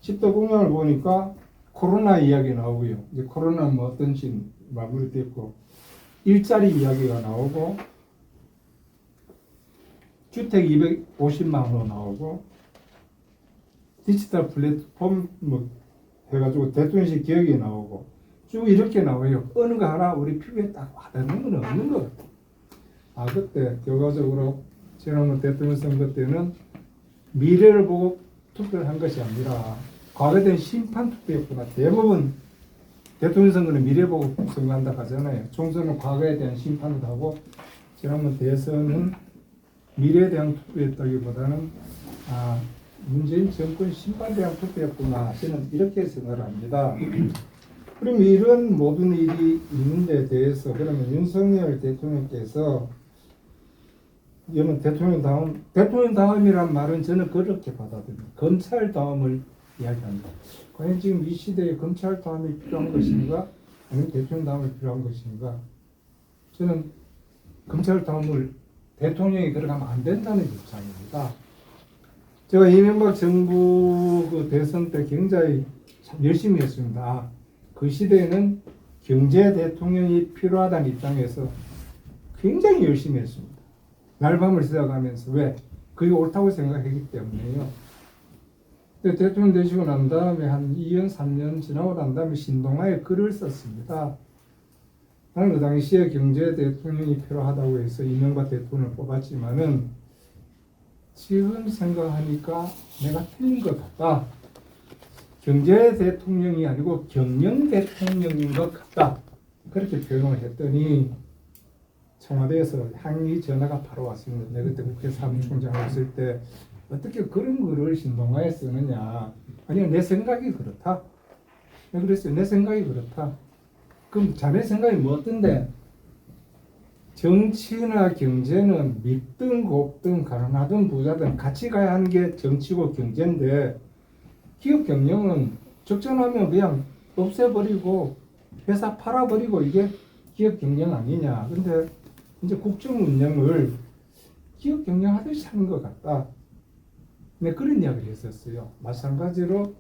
10대 공약을 보니까 코로나 이야기 나오고요. 이제 코로나 뭐 어떤지 마무리됐고, 일자리 이야기가 나오고, 주택 250만 원 나오고, 디지털 플랫폼 뭐 해가지고 대통령실 기획이 나오고, 쭉 이렇게 나와요. 어느 거 하나 우리 피부에 딱 와닿는 건 없는 것 같아요. 그때 결과적으로 지난번 대통령 선거 때는 미래를 보고 투표를 한 것이 아니라 과거된 심판 투표였구나. 대부분 대통령 선거는 미래 보고 선거한다 하잖아요. 총선은 과거에 대한 심판을 하고 지난번 대선은 미래에 대한 투표였다기보다는 문재인 정권 심판에 대한 투표였구나. 저는 이렇게 생각을 합니다. 그럼 이런 모든 일이 있는 데 대해서 그러면 윤석열 대통령께서 이건 대통령 다음이란 말은 저는 그렇게 받아들입니다. 검찰 다음을 이야기합니다. 과연 지금 이 시대에 검찰 다음이 필요한 것인가? 아니면 대통령 다음이 필요한 것인가? 저는 검찰 다음을 대통령이 들어가면 안 된다는 입장입니다. 제가 이명박 정부 그 대선 때 굉장히 참 열심히 했습니다. 그 시대에는 경제 대통령이 필요하다는 입장에서 굉장히 열심히 했습니다. 날밤을 새워가면서 왜? 그게 옳다고 생각했기 때문에요. 근데 대통령 되시고 난 다음에 한 2년, 3년 지나고 난 다음에 신동아에 글을 썼습니다. 나는 그 당시에 경제 대통령이 필요하다고 해서 이명박 대통령을 뽑았지만은 지금 생각하니까 내가 틀린 것 같다. 경제 대통령이 아니고 경영 대통령인 것 같다. 그렇게 표현을 했더니 청와대에서 항의 전화가 바로 왔습니다. 내가 그때 국회 사무총장을 했을 때 어떻게 그런 글을 신동아에 쓰느냐. 아니요, 내 생각이 그렇다. 내가 그랬어요. 내 생각이 그렇다. 그럼 자네 생각이 뭐 어떤데? 정치나 경제는 밉든 곱든 가난하든 부자든 같이 가야 하는 게 정치고 경제인데 기업 경영은 적절하면 그냥 없애버리고 회사 팔아버리고 이게 기업 경영 아니냐. 근데 이제 국정 운영을 기업 경영하듯이 하는 것 같다. 네, 그런 이야기를 했었어요. 마찬가지로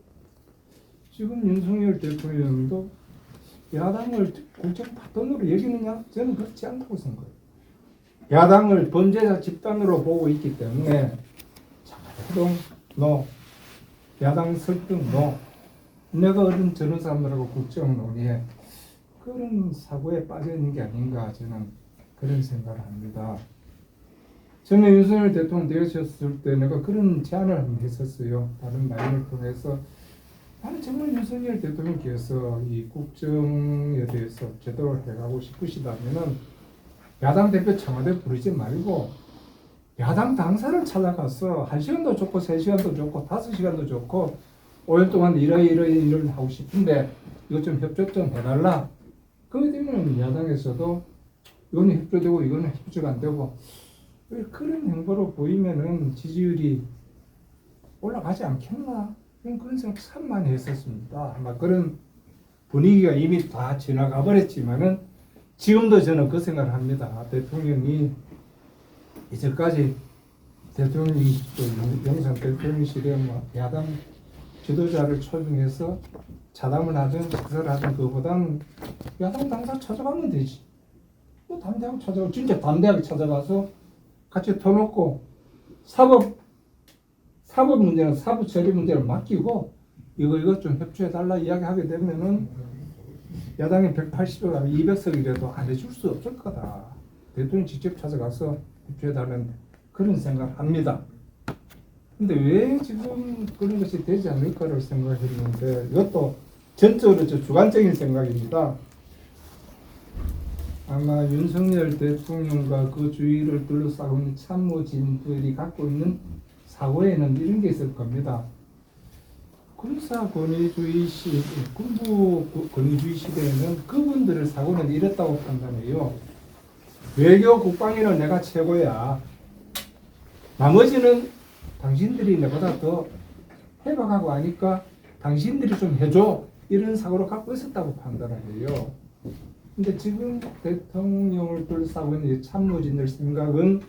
지금 윤석열 대통령도 야당을 국정 파트너로 여기느냐? 저는 그렇지 않다고 생각해요. 야당을 범죄자 집단으로 보고 있기 때문에 해동 노, 야당 설득 노, 내가 어른 저런 사람들하고 국정 논의해. 그런 사고에 빠져 있는 게 아닌가 저는 그런 생각을 합니다. 저는 윤석열 대통령 되셨을 때 내가 그런 제안을 했었어요. 다른 라인을 통해서 나는 정말 윤석열 대통령께서 이 국정에 대해서 제대로 해가고 싶으시다면은 야당 대표 청와대 부르지 말고 야당 당사를 찾아가서 1시간도 좋고 3시간도 좋고 5시간도 좋고 5일 동안 이런 일을 하고 싶은데 이것 좀 협조 좀 해달라. 그렇게 되면 야당에서도 이거는 협조되고 이거는 협조가 안 되고 그런 행보로 보이면은 지지율이 올라가지 않겠나? 그런 생각 참 많이 했었습니다. 아마 그런 분위기가 이미 다 지나가 버렸지만은 지금도 저는 그 생각을 합니다. 대통령이 이제까지 대통령이 영상 대통령실에 뭐 야당 지도자를 초청해서 자담을 하든 식사를 하든 그거보다는 야당 당사 찾아가면 되지. 뭐 담대하게 찾아가고 진짜 담대하게 찾아가서 같이 터놓고 사법 문제는 사법 처리 문제를 맡기고 이거 좀 협조해 달라 이야기하게 되면은 야당이 180석 200석이라도 안 해줄 수 없을 거다. 대통령 직접 찾아가서 협조해달라는 그런 생각을 합니다. 근데 왜 지금 그런 것이 되지 않을까를 생각했는데 이것도 전적으로 주관적인 생각입니다. 아마 윤석열 대통령과 그 주위를 둘러싸고 있는 참모진들이 갖고 있는 사고에는 이런 게 있을 겁니다. 군사 권위주의 군부 권위주의 시대에는 그분들의 사고는 이랬다고 판단해요. 외교 국방위는 내가 최고야. 나머지는 당신들이 내보다 더 해박하고 하니까 당신들이 좀 해줘. 이런 사고를 갖고 있었다고 판단을 해요. 근데 지금 대통령을 둘러싸고 있는 참모진들 생각은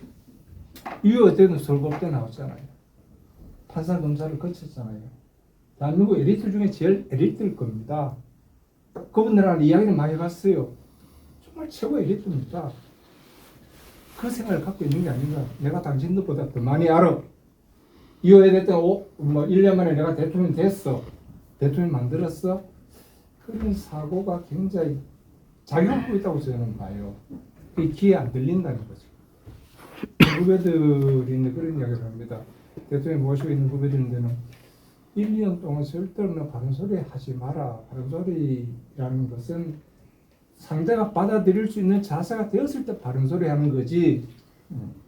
이후 때는 서울법대 나왔잖아요. 판사 검사를 거쳤잖아요. 대한민국 엘리트 중에 제일 엘리트일 겁니다. 그분들하고 이야기를 많이 해봤어요. 정말 최고 엘리트입니다. 그 생각을 갖고 있는 게 아닌가. 내가 당신들보다 더 많이 알아. 이후에 됐던 1년 만에 내가 대통령 됐어. 대통령 만들었어. 그런 사고가 굉장히 작용하고 있다고 저는 봐요. 그게 귀에 안 들린다는 거죠. 후배들이 그런 이야기를 합니다. 대통령 모시고 있는 후배들인데는 1년 동안 절대로 바른 소리 하지 마라. 바른 소리라는 것은 상대가 받아들일 수 있는 자세가 되었을 때 바른 소리 하는 거지.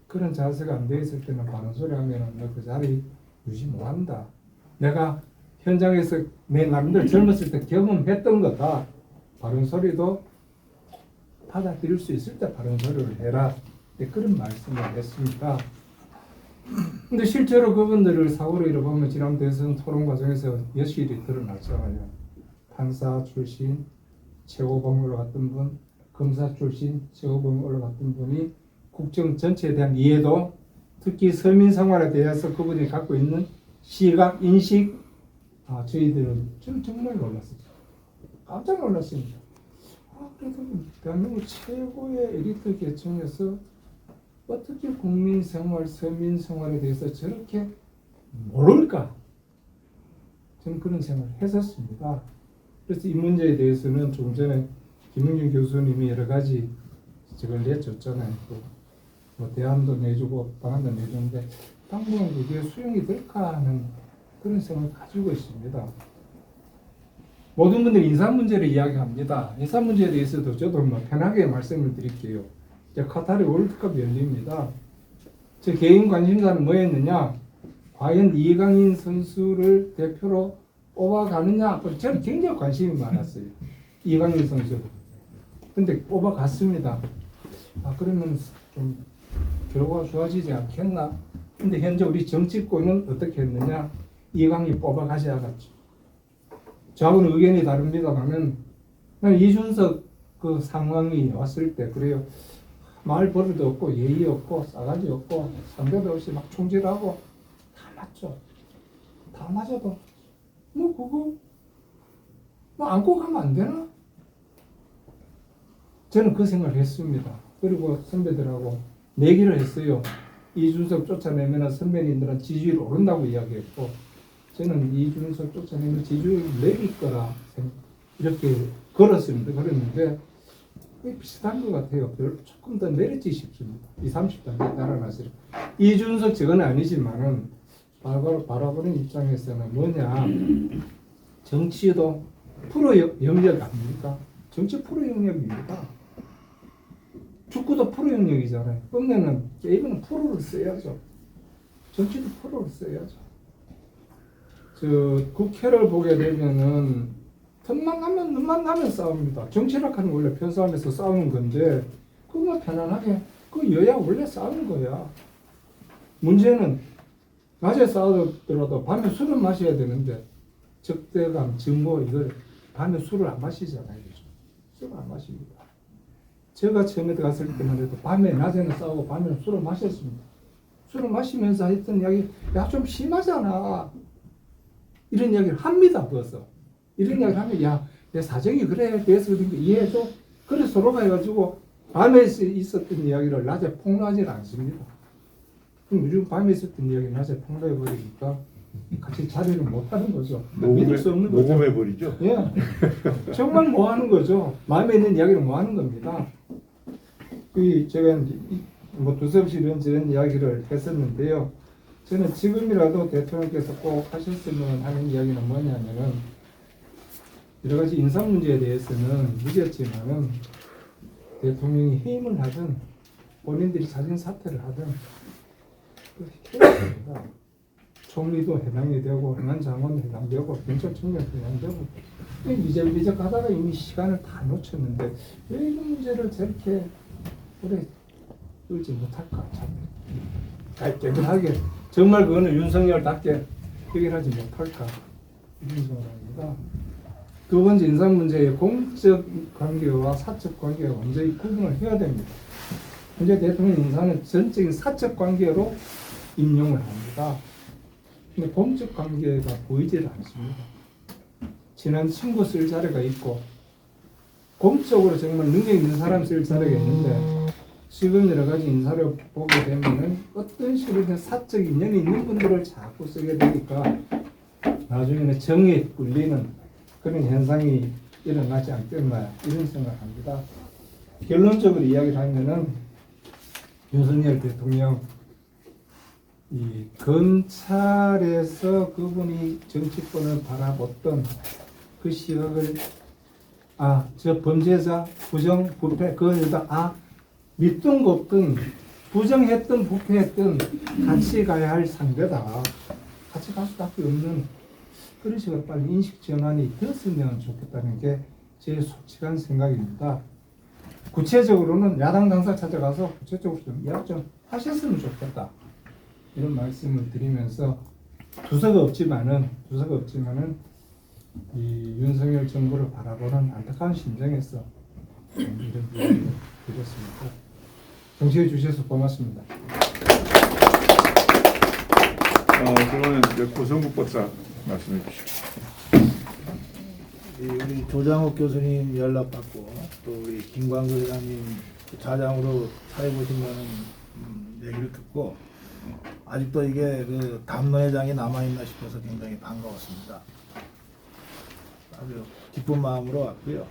그런 자세가 안 되었을 때는 바른 소리 하면 너 그 자리 유지 못한다. 내가 현장에서 내 나름대로 젊었을 때 경험했던 거다. 바른 소리도 받아들일 수 있을 때 바른 소리를 해라. 그런 말씀을 했습니다. 근데 실제로 그분들을 사고로 잃어보면 지난 대선 토론 과정에서 여실히 드러났잖아요. 판사 출신 최고봉으로 갔던 분, 검사 출신 최고봉으로 갔던 분이 국정 전체에 대한 이해도, 특히 서민 생활에 대해서 그분이 갖고 있는 시각, 인식, 저희들은 정말 놀랐습니다. 깜짝 놀랐습니다. 그래도 대한민국 최고의 에리트 계층에서 어떻게 국민 생활, 서민 생활에 대해서 저렇게 모를까? 저는 그런 생각을 했었습니다. 그래서 이 문제에 대해서는 조금 전에 김은경 교수님이 여러 가지 지적을 내줬잖아요. 뭐 대안도 내주고 방안도 내주는데 당분간 그게 수용이 될까 하는 그런 생각을 가지고 있습니다. 모든 분들이 인사 문제를 이야기합니다. 인사 문제에 대해서도 저도 편하게 말씀을 드릴게요. 이제 카타르 월드컵 열립니다. 제 개인 관심사는 뭐였느냐? 과연 이강인 선수를 대표로 뽑아가느냐? 저는 굉장히 관심이 많았어요. 이강인 선수. 근데 뽑아갔습니다. 그러면 좀 결과가 좋아지지 않겠나? 근데 현재 우리 정치권은 어떻게 했느냐? 이강인 뽑아가지 않았죠. 저하고는 의견이 다릅니다만은 이준석 그 상황이 왔을 때 그래요. 말 버릇도 없고 예의 없고 싸가지 없고 상대도 없이 막 총질하고 다 맞죠. 다 맞아도 그거 안고 가면 안 되나? 저는 그 생각을 했습니다. 그리고 선배들하고 내기를 했어요. 이준석 쫓아내면 선배님들은 지지율이 오른다고 이야기했고 저는 이준석 쫓아내면 지지율이 내릴 거라 이렇게 걸었습니다. 그랬는데 비슷한 것 같아요. 조금 더 내렸지 싶습니다. 20-30단계 달아나서 이준석 저건 아니지만은 바라보는 입장에서는 뭐냐, 정치도 프로 영역 아닙니까? 정치 프로 영역입니다. 축구도 프로 영역이잖아요. 그러면은 게임은 프로를 써야죠. 정치도 프로를 써야죠. 국회를 보게 되면은 틈만 나면 눈만 나면 싸웁니다. 정치라고 하는 원래 편싸움에서 싸우는 건데 그거 편안하게 그 여야 원래 싸우는 거야. 문제는 낮에 싸우더라도 밤에 술은 마셔야 되는데 적대감, 증오 이걸 밤에 술을 안 마시잖아요. 술을 안 마십니다. 제가 처음에 들어갔을 때만 해도 밤에 낮에는 싸우고 밤에는 술을 마셨습니다. 술을 마시면서 했던 이야기, 야 좀 심하잖아. 이런 이야기를 합니다. 벌써. 이런 이야기를 하면 야 내 사정이 그래 그래서 이해해줘. 그래 서로가 해가지고 밤에 있었던 이야기를 낮에 폭로하지 않습니다. 그럼 요즘 밤에 있었던 이야기 낮에 폭로해버리니까 같이 자리를 못하는 거죠. 믿을 수 없는 거죠.
모범해버리죠.
예, 정말 뭐 하는 거죠. 마음에 있는 이야기를 뭐 하는 겁니다. 제가 이제 뭐 두서없이 이런저런 이야기를 했었는데요. 저는 지금이라도 대통령께서 꼭 하셨으면 하는 이야기는 뭐냐면은 여러 가지 인사 문제에 대해서는 늦었지만은 대통령이 해임을 하든 본인들이 자진 사퇴를 하든 해야 됩니다. 총리도 해당이 되고 행안장관도 해당되고 경찰청장도 해당되고 미적미적 하다가 이미 시간을 다 놓쳤는데 왜 이런 문제를 저렇게 오래 끌지 못할까 참 깨끗하게 정말 그거는 윤석열답게 해결하지 못할까 이런 생각입니다. 두 번째 인사 문제의 공적 관계와 사적 관계가 완전히 구분을 해야 됩니다. 현재 대통령 인사는 전적인 사적 관계로 임용을 합니다. 근데 공적 관계가 보이질 않습니다. 친한 친구 쓸 자리가 있고 공적으로 정말 능력 있는 사람 쓸 자리가 있는데 지금 여러 가지 인사를 보게 되면은 어떤 식으로든 사적 인연이 있는 분들을 자꾸 쓰게 되니까 나중에는 정에 꿀리는 그런 현상이 일어나지 않겠나 이런 생각합니다. 결론적으로 이야기를 하면은 윤석열 대통령 이 검찰에서 그분이 정치권을 바라봤던 그 시각을 저 범죄자 부정 부패 그거에다 밑둥 곱든 부정했던 부패했던 같이 가야 할 상대다. 같이 갈 수밖에 없는 그런 식으로 빨리 인식 전환이 되었으면 좋겠다는 게 제 솔직한 생각입니다. 구체적으로는 야당 당사 찾아가서 구체적으로 좀 이야기 좀 하셨으면 좋겠다. 이런 말씀을 드리면서 두서가 없지만은 이 윤석열 정부를 바라보는 안타까운 심정에서 이런 이야기를 드렸습니다. 정치해 주셔서 고맙습니다.
그러면 이제 고성국 박사 말씀해 주시죠.
우리 조장욱 교수님 연락받고 또 우리 김광도 회장님 좌장으로 사회보신다는 얘기를 듣고 아직도 이게 그 담론회장이 남아있나 싶어서 굉장히 반가웠습니다. 아주 기쁜 마음으로 왔고요.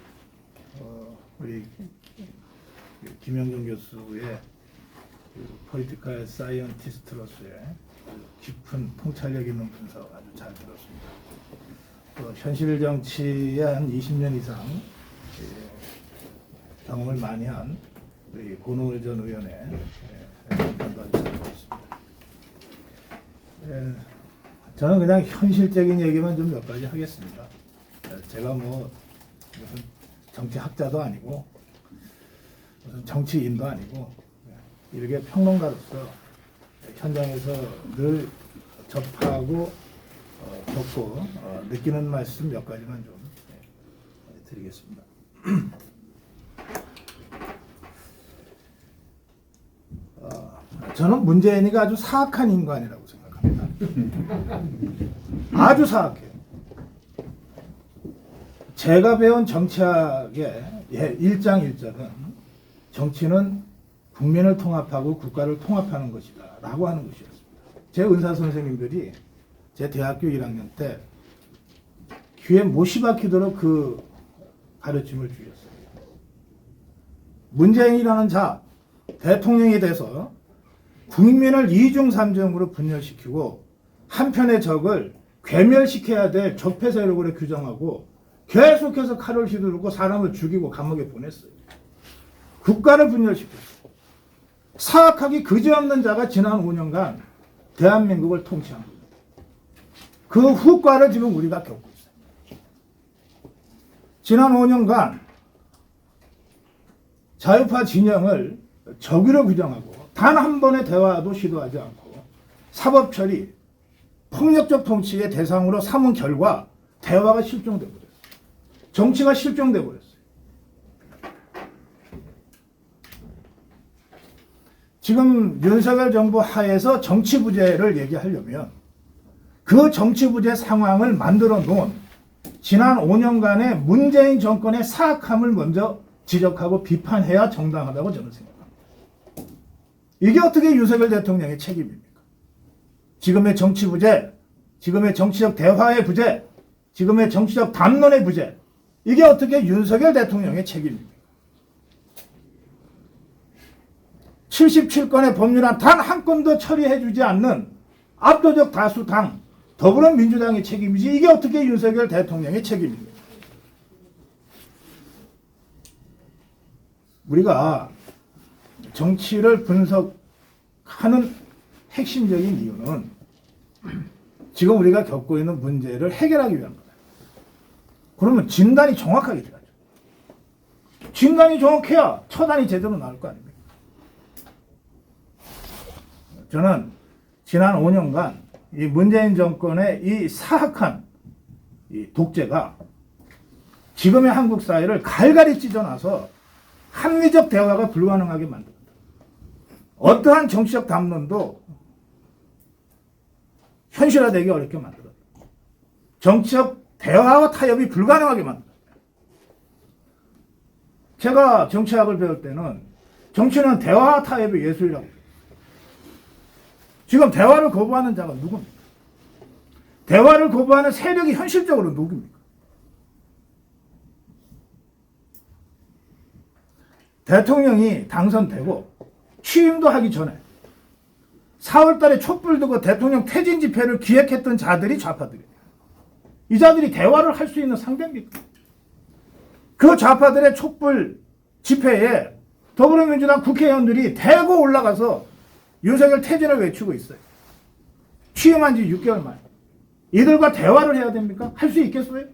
우리 김영정 교수의 그 포리티컬 사이언티스트로서의 깊은 통찰력 있는 분석 아주 잘 들었습니다. 또 현실 정치에 한 20년 이상 경험을 많이 한 우리 고노을 전 의원의 평가도 아주 잘 들었습니다. 저는 그냥 현실적인 얘기만 좀 몇 가지 하겠습니다. 제가 뭐 무슨 정치학자도 아니고 무슨 정치인도 아니고 이렇게 평론가로서 현장에서 늘 접하고 겪고 느끼는 말씀 몇 가지만 좀 드리겠습니다. 저는 문재인이가 아주 사악한 인간이라고 생각합니다. 아주 사악해요. 제가 배운 정치학의 일장일작은 정치는 국민을 통합하고 국가를 통합하는 것이다 라고 하는 것이었습니다. 제 은사 선생님들이 제 대학교 1학년 때 귀에 못이 박히도록 그 가르침을 주셨어요. 문재인이라는 자, 대통령이 돼서 국민을 이중삼정으로 분열시키고 한편의 적을 괴멸시켜야 될 적폐 세력으로 규정하고 계속해서 칼을 휘두르고 사람을 죽이고 감옥에 보냈어요. 국가를 분열시켰어요. 사악하기 그지없는 자가 지난 5년간 대한민국을 통치한 겁니다. 그 후과를 지금 우리가 겪고 있어요. 지난 5년간 자유파 진영을 적으로 규정하고 단 한 번의 대화도 시도하지 않고 사법 처리, 폭력적 통치의 대상으로 삼은 결과 대화가 실종돼 버렸어요. 정치가 실종돼 버렸어요. 지금 윤석열 정부 하에서 정치부재를 얘기하려면 그 정치부재 상황을 만들어 놓은 지난 5년간의 문재인 정권의 사악함을 먼저 지적하고 비판해야 정당하다고 저는 생각합니다. 이게 어떻게 윤석열 대통령의 책임입니까? 지금의 정치부재, 지금의 정치적 대화의 부재, 지금의 정치적 담론의 부재, 이게 어떻게 윤석열 대통령의 책임입니까? 77건의 법률안 단 한 건도 처리해주지 않는 압도적 다수 당 더불어민주당의 책임이지 이게 어떻게 윤석열 대통령의 책임입니까? 우리가 정치를 분석하는 핵심적인 이유는 지금 우리가 겪고 있는 문제를 해결하기 위한 거다. 그러면 진단이 정확하게 돼야죠. 진단이 정확해야 처단이 제대로 나올 거 아닙니까? 저는 지난 5년간 이 문재인 정권의 이 사악한 이 독재가 지금의 한국 사회를 갈갈이 찢어놔서 합리적 대화가 불가능하게 만듭니다. 어떠한 정치적 담론도 현실화되기 어렵게 만들어요. 정치적 대화와 타협이 불가능하게 만들어요. 제가 정치학을 배울 때는 정치는 대화와 타협의 예술이라고 해요. 지금 대화를 거부하는 자가 누굽니까? 대화를 거부하는 세력이 현실적으로 누굽니까? 대통령이 당선되고 취임도 하기 전에 4월 달에 촛불 들고 대통령 퇴진 집회를 기획했던 자들이 좌파들이에요. 이 자들이 대화를 할 수 있는 상대입니까? 그 좌파들의 촛불 집회에 더불어민주당 국회의원들이 대거 올라가서 윤석열 퇴진을 외치고 있어요. 취임한 지 6개월 만에. 이들과 대화를 해야 됩니까? 할 수 있겠어요?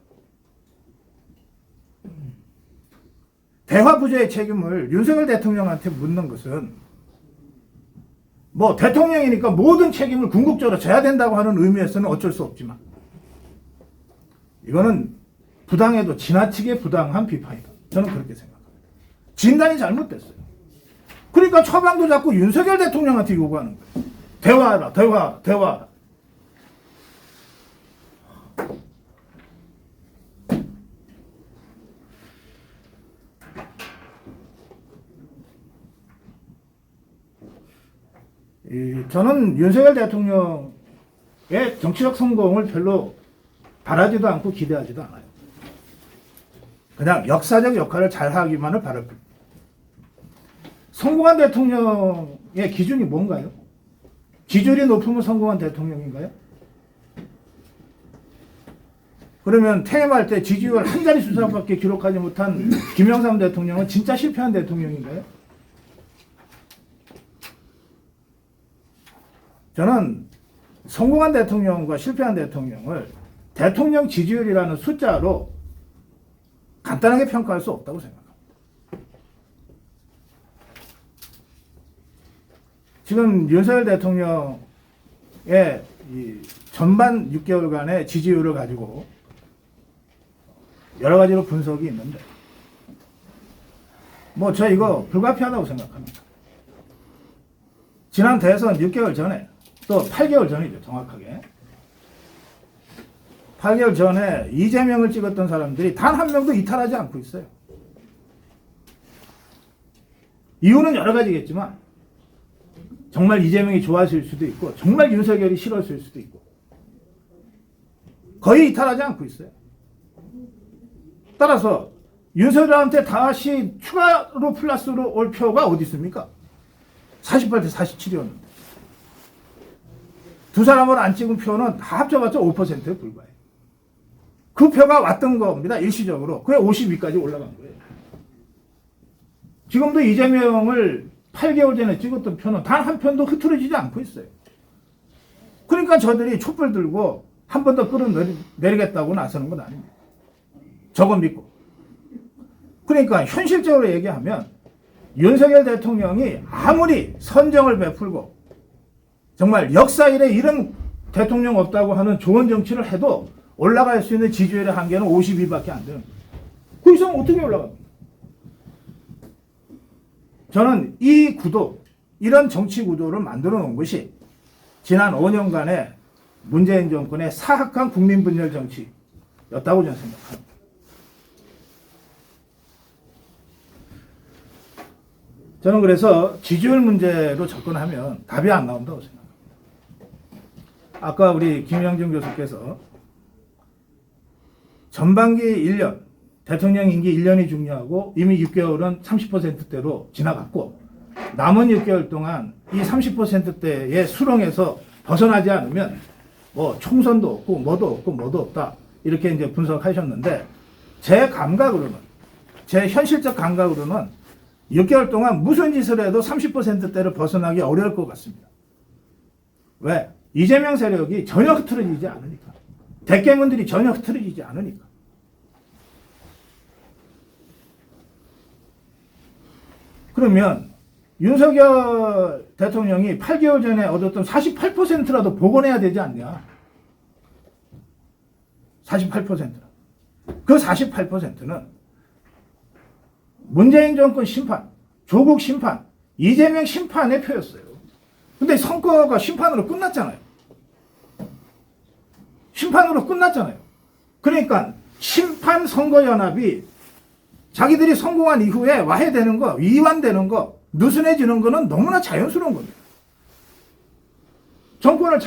대화 부재의 책임을 윤석열 대통령한테 묻는 것은 뭐 대통령이니까 모든 책임을 궁극적으로 져야 된다고 하는 의미에서는 어쩔 수 없지만 이거는 부당해도 지나치게 부당한 비판이다. 저는 그렇게 생각합니다. 진단이 잘못됐어요. 그러니까 처방도 자꾸 윤석열 대통령한테 요구하는 거예요. 대화하라, 대화. 저는 윤석열 대통령의 정치적 성공을 별로 바라지도 않고 기대하지도 않아요. 그냥 역사적 역할을 잘하기만을 바랄 뿐입니다. 성공한 대통령의 기준이 뭔가요? 지지율이 높으면 성공한 대통령인가요? 그러면 퇴임할 때 지지율 한 자리 수상밖에 기록하지 못한 김영삼 대통령은 진짜 실패한 대통령인가요? 저는 성공한 대통령과 실패한 대통령을 대통령 지지율이라는 숫자로 간단하게 평가할 수 없다고 생각합니다. 지금 윤석열 대통령의 이 전반 6개월간의 지지율을 가지고 여러 가지로 분석이 있는데 뭐 저 이거 불가피하다고 생각합니다. 지난 대선 6개월 전에 또 8개월 전이죠, 정확하게. 8개월 전에 이재명을 찍었던 사람들이 단 한 명도 이탈하지 않고 있어요. 이유는 여러 가지겠지만 정말 이재명이 좋아질 수도 있고 정말 윤석열이 싫어질 수도 있고 거의 이탈하지 않고 있어요. 따라서 윤석열한테 다시 추가로 플러스로 올 표가 어디 있습니까? 48대 47이었는데 두 사람을 안 찍은 표는 다 합쳐봤자 5%에 불과해요. 그 표가 왔던 겁니다. 일시적으로. 그게 52까지 올라간 거예요. 지금도 이재명을 8개월 전에 찍었던 표는 단 한 편도 흐트러지지 않고 있어요. 그러니까 저들이 촛불 들고 한 번 더 끌어내리겠다고 나서는 건 아닙니다. 저건 믿고. 그러니까 현실적으로 얘기하면 윤석열 대통령이 아무리 선정을 베풀고 정말 역사 이래 이런 대통령 없다고 하는 좋은 정치를 해도 올라갈 수 있는 지지율의 한계는 52밖에 안 되는 거예요. 그 이상 어떻게 올라갑니까? 저는 이 구도, 이런 정치 구도를 만들어 놓은 것이 지난 5년간의 문재인 정권의 사악한 국민분열 정치였다고 저는 생각합니다. 저는 그래서 지지율 문제로 접근하면 답이 안 나온다고 생각합니다. 아까 우리 김영준 교수께서 전반기 1년, 대통령 임기 1년이 중요하고 이미 6개월은 30%대로 지나갔고 남은 6개월 동안 이 30%대의 수렁에서 벗어나지 않으면 뭐 총선도 없고 뭐도 없고 뭐도 없다 이렇게 이제 분석하셨는데 제 감각으로는 제 현실적 감각으로는 6개월 동안 무슨 짓을 해도 30%대를 벗어나기 어려울 것 같습니다. 왜? 이재명 세력이 전혀 흐트러지지 않으니까. 대깨문들이 전혀 흐트러지지 않으니까. 그러면 윤석열 대통령이 8개월 전에 얻었던 48%라도 복원해야 되지 않냐. 48%. 그 48%는 문재인 정권 심판, 조국 심판, 이재명 심판의 표였어요. 근데 선거가 심판으로 끝났잖아요. 심판으로 끝났잖아요. 그러니까 심판 선거연합이 자기들이 성공한 이후에 와해되는 거, 이완되는 거, 느슨해지는 거는 너무나 자연스러운 겁니다. 정권을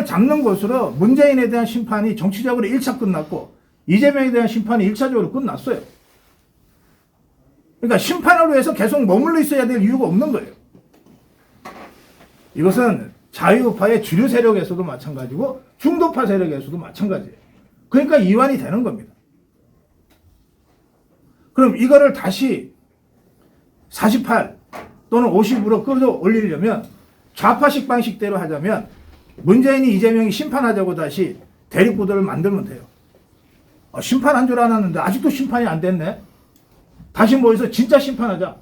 잡는 것으로 문재인에 대한 심판이 정치적으로 1차 끝났고 이재명에 대한 심판이 1차적으로 끝났어요. 그러니까 심판을 위해서 계속 머물러 있어야 될 이유가 없는 거예요. 이것은 자유우파의 주류 세력에서도 마찬가지고 중도파 세력에서도 마찬가지예요. 그러니까 이완이 되는 겁니다. 그럼 이거를 다시 48 또는 50으로 끌어올리려면 좌파식 방식대로 하자면 문재인이 이재명이 심판하자고 다시 대립구도를 만들면 돼요. 심판한 줄 알았는데 아직도 심판이 안 됐네. 다시 모여서 진짜 심판하자.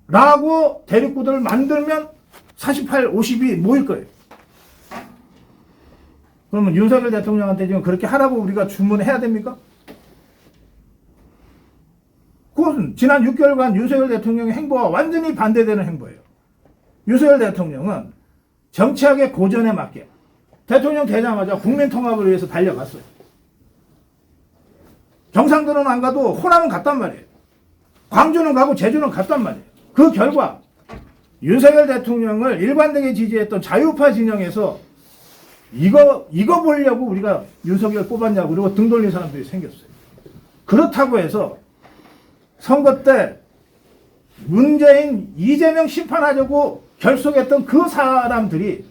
라고 대립구도를 만들면 48, 50이 모일 거예요. 그러면 윤석열 대통령한테 지금 그렇게 하라고 우리가 주문해야 됩니까? 그것은 지난 6개월간 윤석열 대통령의 행보와 완전히 반대되는 행보예요. 윤석열 대통령은 정치학의 고전에 맞게 대통령 되자마자 국민 통합을 위해서 달려갔어요. 경상도는 안 가도 호남은 갔단 말이에요. 광주는 가고 제주는 갔단 말이에요. 그 결과 윤석열 대통령을 일관되게 지지했던 자유파 진영에서 이거 보려고 우리가 윤석열 뽑았냐고 그리고 등 돌린 사람들이 생겼어요. 그렇다고 해서 선거 때 문재인, 이재명 심판하려고 결속했던 그 사람들이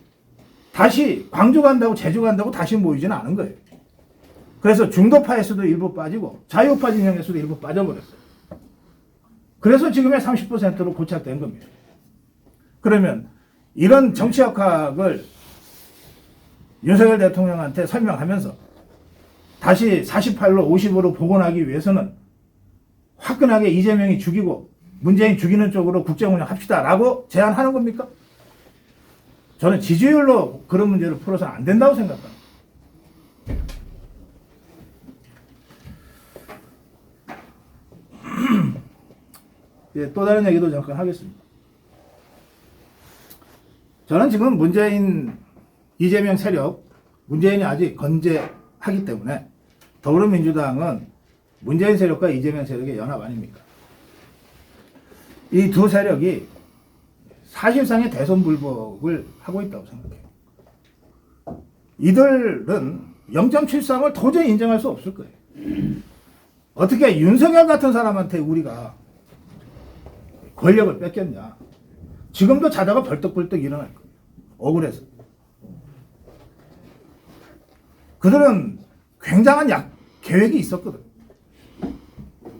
다시 광주 간다고 제주 간다고 다시 모이지는 않은 거예요. 그래서 중도파에서도 일부 빠지고 자유파 진영에서도 일부 빠져버렸어요. 그래서 지금의 30%로 고착된 겁니다. 그러면 이런 정치학학을 윤석열 대통령한테 설명하면서 다시 48로 50으로 복원하기 위해서는 화끈하게 이재명이 죽이고 문재인 죽이는 쪽으로 국정 운영합시다 라고 제안하는 겁니까? 저는 지지율로 그런 문제를 풀어서는 안 된다고 생각합니다. 예, 또 다른 얘기도 잠깐 하겠습니다. 저는 지금 문재인, 이재명 세력, 문재인이 아직 건재하기 때문에 더불어민주당은 문재인 세력과 이재명 세력의 연합 아닙니까? 이 두 세력이 사실상의 대선 불복을 하고 있다고 생각해요. 이들은 0.73을 도저히 인정할 수 없을 거예요. 어떻게 윤석열 같은 사람한테 우리가 권력을 뺏겼냐. 지금도 자다가 벌떡벌떡 일어날 거예요. 억울해서. 그들은 굉장한 계획이 있었거든.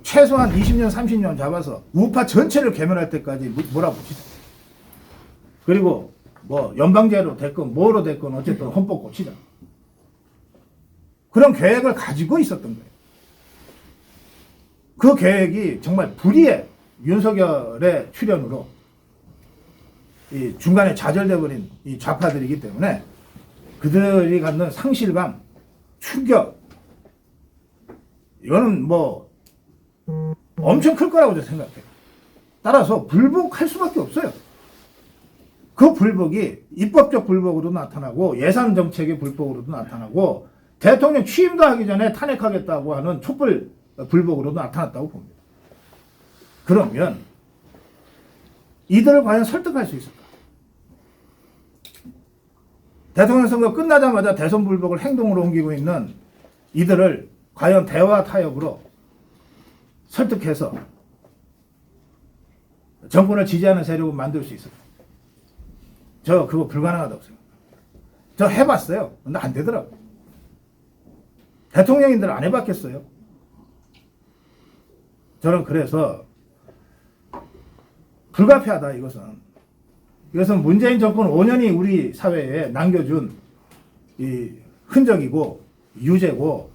최소한 20년, 30년 잡아서 우파 전체를 괴멸할 때까지 몰아붙이자. 그리고 뭐 연방제로 됐건 뭐로 됐건 어쨌든 헌법 고치자. 그런 계획을 가지고 있었던 거예요. 그 계획이 정말 불의의 윤석열의 출현으로 이 중간에 좌절돼버린 이 좌파들이기 때문에 그들이 갖는 상실감, 충격, 이거는 뭐 엄청 클 거라고 저는 생각해요. 따라서 불복할 수밖에 없어요. 그 불복이 입법적 불복으로 나타나고 예산 정책의 불복으로도 나타나고 대통령 취임도 하기 전에 탄핵하겠다고 하는 촛불 불복으로도 나타났다고 봅니다. 그러면 이들을 과연 설득할 수 있을까? 대통령 선거 끝나자마자 대선 불복을 행동으로 옮기고 있는 이들을 과연 대화 타협으로 설득해서 정권을 지지하는 세력을 만들 수 있어요. 저 그거 불가능하다고 생각해요. 저 해봤어요. 근데 안 되더라고요. 대통령인들 안 해봤겠어요. 저는 그래서 불가피하다 이것은. 이것은 문재인 정권 5년이 우리 사회에 남겨준 이 흔적이고 유죄고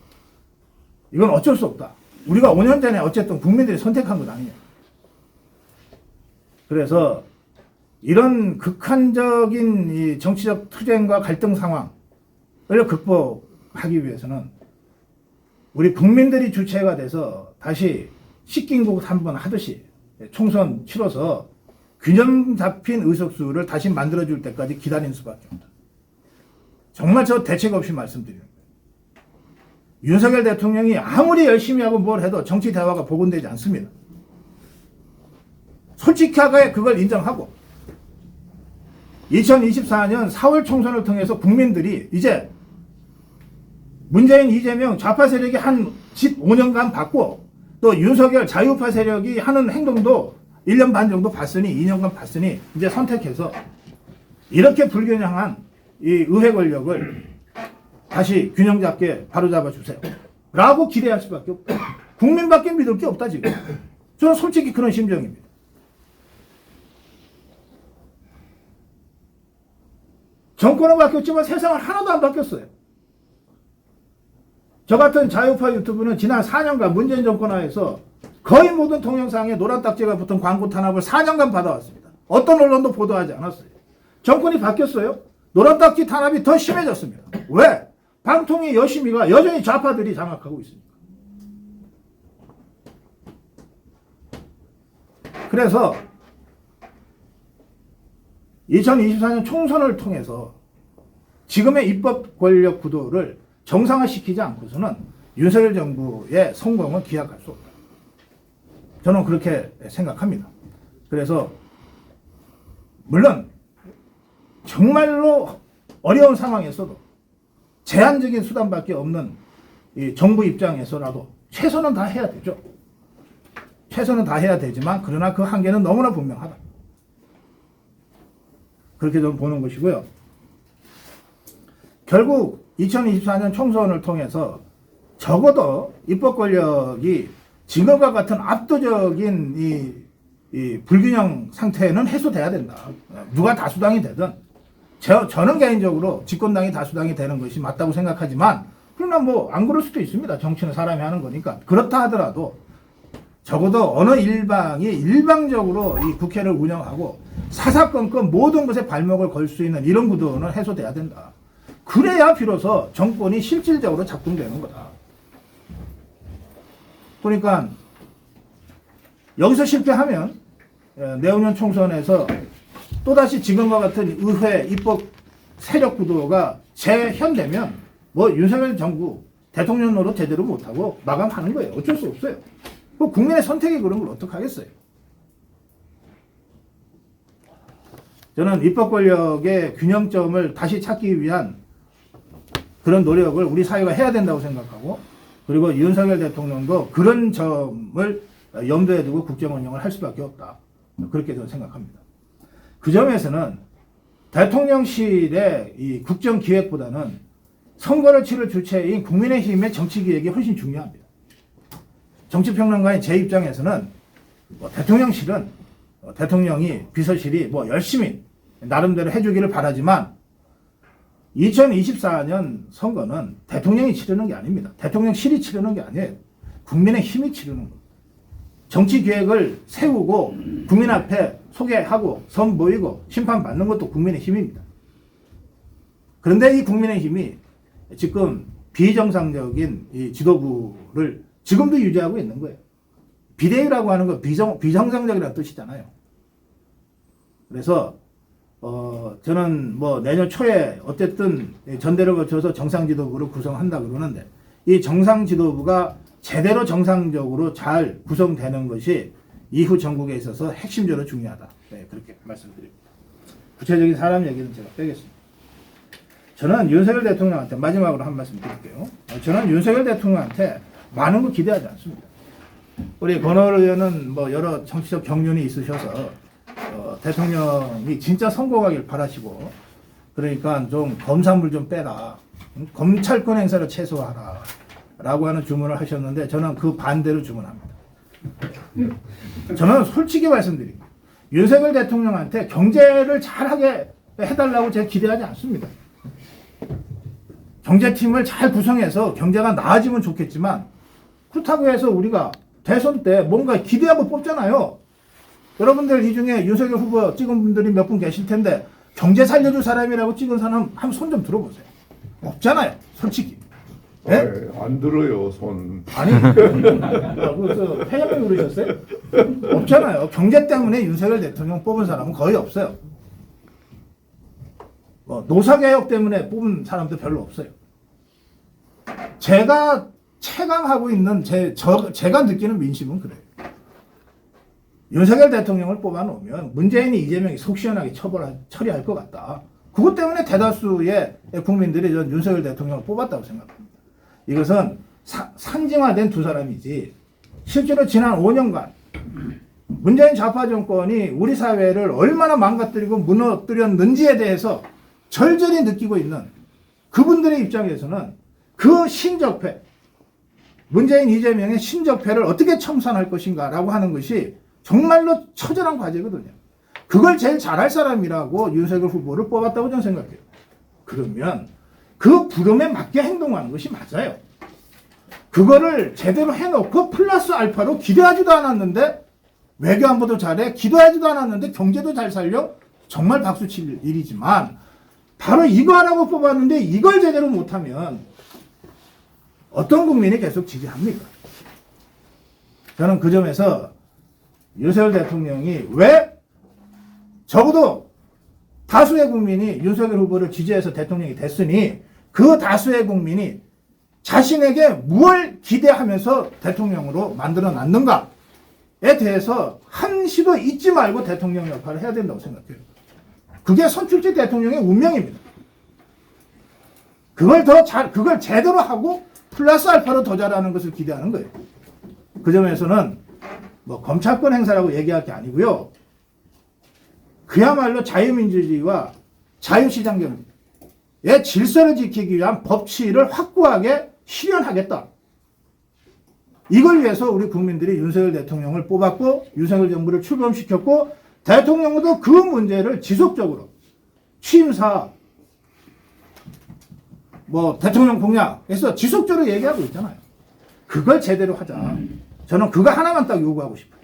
이건 어쩔 수 없다. 우리가 5년 전에 어쨌든 국민들이 선택한 것 아니에요. 그래서 이런 극한적인 이 정치적 투쟁과 갈등 상황을 극복하기 위해서는 우리 국민들이 주체가 돼서 다시 식긴국 한번 하듯이 총선 치러서 균형 잡힌 의석수를 다시 만들어줄 때까지 기다리는 수밖에 없다. 정말 저 대책 없이 말씀드리는 거예요. 윤석열 대통령이 아무리 열심히 하고 뭘 해도 정치 대화가 복원되지 않습니다. 솔직하게 그걸 인정하고 2024년 4월 총선을 통해서 국민들이 이제 문재인, 이재명 좌파 세력이 한 15년간 봤고 또 윤석열 자유파 세력이 하는 행동도 1년 반 정도 봤으니 2년간 봤으니 이제 선택해서 이렇게 불균형한 이 의회 권력을 다시 균형 잡게 바로잡아 주세요. 라고 기대할 수밖에 없다. 국민밖에 믿을 게 없다 지금. 저는 솔직히 그런 심정입니다. 정권은 바뀌었지만 세상은 하나도 안 바뀌었어요. 저 같은 자유파 유튜브는 지난 4년간 문재인 정권 하에서 거의 모든 동영상에 노란 딱지가 붙은 광고 탄압을 4년간 받아왔습니다. 어떤 언론도 보도하지 않았어요. 정권이 바뀌었어요. 노란 딱지 탄압이 더 심해졌습니다. 왜? 방통위 여심위가 여전히 좌파들이 장악하고 있습니다. 그래서 2024년 총선을 통해서 지금의 입법 권력 구도를 정상화시키지 않고서는 윤석열 정부의 성공은 기약할 수 없다. 저는 그렇게 생각합니다. 그래서 물론 정말로 어려운 상황에서도 제한적인 수단밖에 없는 이 정부 입장에서라도 최선은 다 해야 되죠. 최선은 다 해야 되지만 그러나 그 한계는 너무나 분명하다. 그렇게 좀 보는 것이고요. 결국 2024년 총선을 통해서 적어도 입법 권력이 지금과 같은 압도적인 이 불균형 상태는 해소돼야 된다. 누가 다수당이 되든 저는 개인적으로 집권당이 다수당이 되는 것이 맞다고 생각하지만 그러나 뭐 안 그럴 수도 있습니다. 정치는 사람이 하는 거니까. 그렇다 하더라도 적어도 어느 일방이 일방적으로 이 국회를 운영하고 사사건건 모든 것에 발목을 걸 수 있는 이런 구도는 해소돼야 된다. 그래야 비로소 정권이 실질적으로 작동되는 거다. 그러니까 여기서 실패하면 내후년 총선에서 또다시 지금과 같은 의회 입법 세력 구도가 재현되면 뭐 윤석열 정부 대통령 노릇 제대로 못하고 마감하는 거예요. 어쩔 수 없어요. 뭐 국민의 선택이 그런 걸 어떡하겠어요. 저는 입법 권력의 균형점을 다시 찾기 위한 그런 노력을 우리 사회가 해야 된다고 생각하고 그리고 윤석열 대통령도 그런 점을 염두에 두고 국정 운영을 할 수밖에 없다. 그렇게 저는 생각합니다. 그 점에서는 대통령실의 이 국정 기획보다는 선거를 치를 주체인 국민의힘의 정치 기획이 훨씬 중요합니다. 정치평론가인 제 입장에서는 대통령실은 대통령이 비서실이 뭐 열심히 나름대로 해주기를 바라지만 2024년 선거는 대통령이 치르는 게 아닙니다. 대통령실이 치르는 게 아니에요. 국민의 힘이 치르는 거예요. 정치 계획을 세우고 국민 앞에 소개하고 선보이고 심판받는 것도 국민의 힘입니다. 그런데 이 국민의 힘이 지금 비정상적인 이 지도부를 지금도 유지하고 있는 거예요. 비대위라고 하는 건 비정상적이라는 뜻이잖아요. 그래서 저는 뭐 내년 초에 어쨌든 전대를 거쳐서 정상지도부를 구성한다 그러는데 이 정상지도부가 제대로 정상적으로 잘 구성되는 것이 이후 전국에 있어서 핵심적으로 중요하다. 네, 그렇게 말씀드립니다. 구체적인 사람 얘기는 제가 빼겠습니다. 저는 윤석열 대통령한테 마지막으로 한 말씀 드릴게요. 저는 윤석열 대통령한테 많은 거 기대하지 않습니다. 우리 권오을 의원은 뭐 여러 정치적 경륜이 있으셔서 대통령이 진짜 성공하길 바라시고 그러니까 좀 검사물 좀 빼라. 검찰권 행사를 최소화하라. 라고 하는 주문을 하셨는데 저는 그 반대로 주문합니다. 저는 솔직히 말씀드립니다. 윤석열 대통령한테 경제를 잘하게 해달라고 제가 기대하지 않습니다. 경제팀을 잘 구성해서 경제가 나아지면 좋겠지만 그렇다고 해서 우리가 대선 때 뭔가 기대하고 뽑잖아요. 여러분들 이 중에 윤석열 후보 찍은 분들이 몇 분 계실 텐데 경제 살려줄 사람이라고 찍은 사람 한번 손 좀 들어보세요. 없잖아요. 솔직히. 네?
안 들어요 손.
아니, 그래서 회장님 그러셨어요? 없잖아요. 경제 때문에 윤석열 대통령 뽑은 사람은 거의 없어요. 뭐 노사개혁 때문에 뽑은 사람도 별로 없어요. 제가 체감하고 있는 제가 느끼는 민심은 그래요. 윤석열 대통령을 뽑아놓으면 문재인이 이재명이 속 시원하게 처리할 것 같다. 그것 때문에 대다수의 국민들이 전 윤석열 대통령을 뽑았다고 생각합니다. 이것은 상징화된 두 사람이지 실제로 지난 5년간 문재인 좌파 정권이 우리 사회를 얼마나 망가뜨리고 무너뜨렸는지에 대해서 절절히 느끼고 있는 그분들의 입장에서는 그 신적폐, 문재인 이재명의 신적폐를 어떻게 청산할 것인가 라고 하는 것이 정말로 처절한 과제거든요. 그걸 제일 잘할 사람이라고 윤석열 후보를 뽑았다고 저는 생각해요. 그러면 그 부름에 맞게 행동하는 것이 맞아요. 그거를 제대로 해놓고 플러스 알파로 기대하지도 않았는데 외교안보도 잘해, 기도하지도 않았는데 경제도 잘 살려, 정말 박수칠 일이지만 바로 이거 하라고 뽑았는데 이걸 제대로 못하면 어떤 국민이 계속 지지합니까? 저는 그 점에서 윤석열 대통령이 왜 적어도 다수의 국민이 윤석열 후보를 지지해서 대통령이 됐으니 그 다수의 국민이 자신에게 무엇을 기대하면서 대통령으로 만들어 놨는가에 대해서 한시도 잊지 말고 대통령 역할을 해야 된다고 생각해요. 그게 선출직 대통령의 운명입니다. 그걸 제대로 하고 플러스 알파로 더 잘하는 것을 기대하는 거예요. 그 점에서는 뭐 검찰권 행사라고 얘기할 게 아니고요. 그야말로 자유민주주의와 자유시장 경제의 질서를 지키기 위한 법치를 확고하게 실현하겠다. 이걸 위해서 우리 국민들이 윤석열 대통령을 뽑았고 윤석열 정부를 출범시켰고 대통령도 그 문제를 지속적으로 취임사 뭐 대통령 공약에서 지속적으로 얘기하고 있잖아요. 그걸 제대로 하자. 저는 그거 하나만 딱 요구하고 싶어요.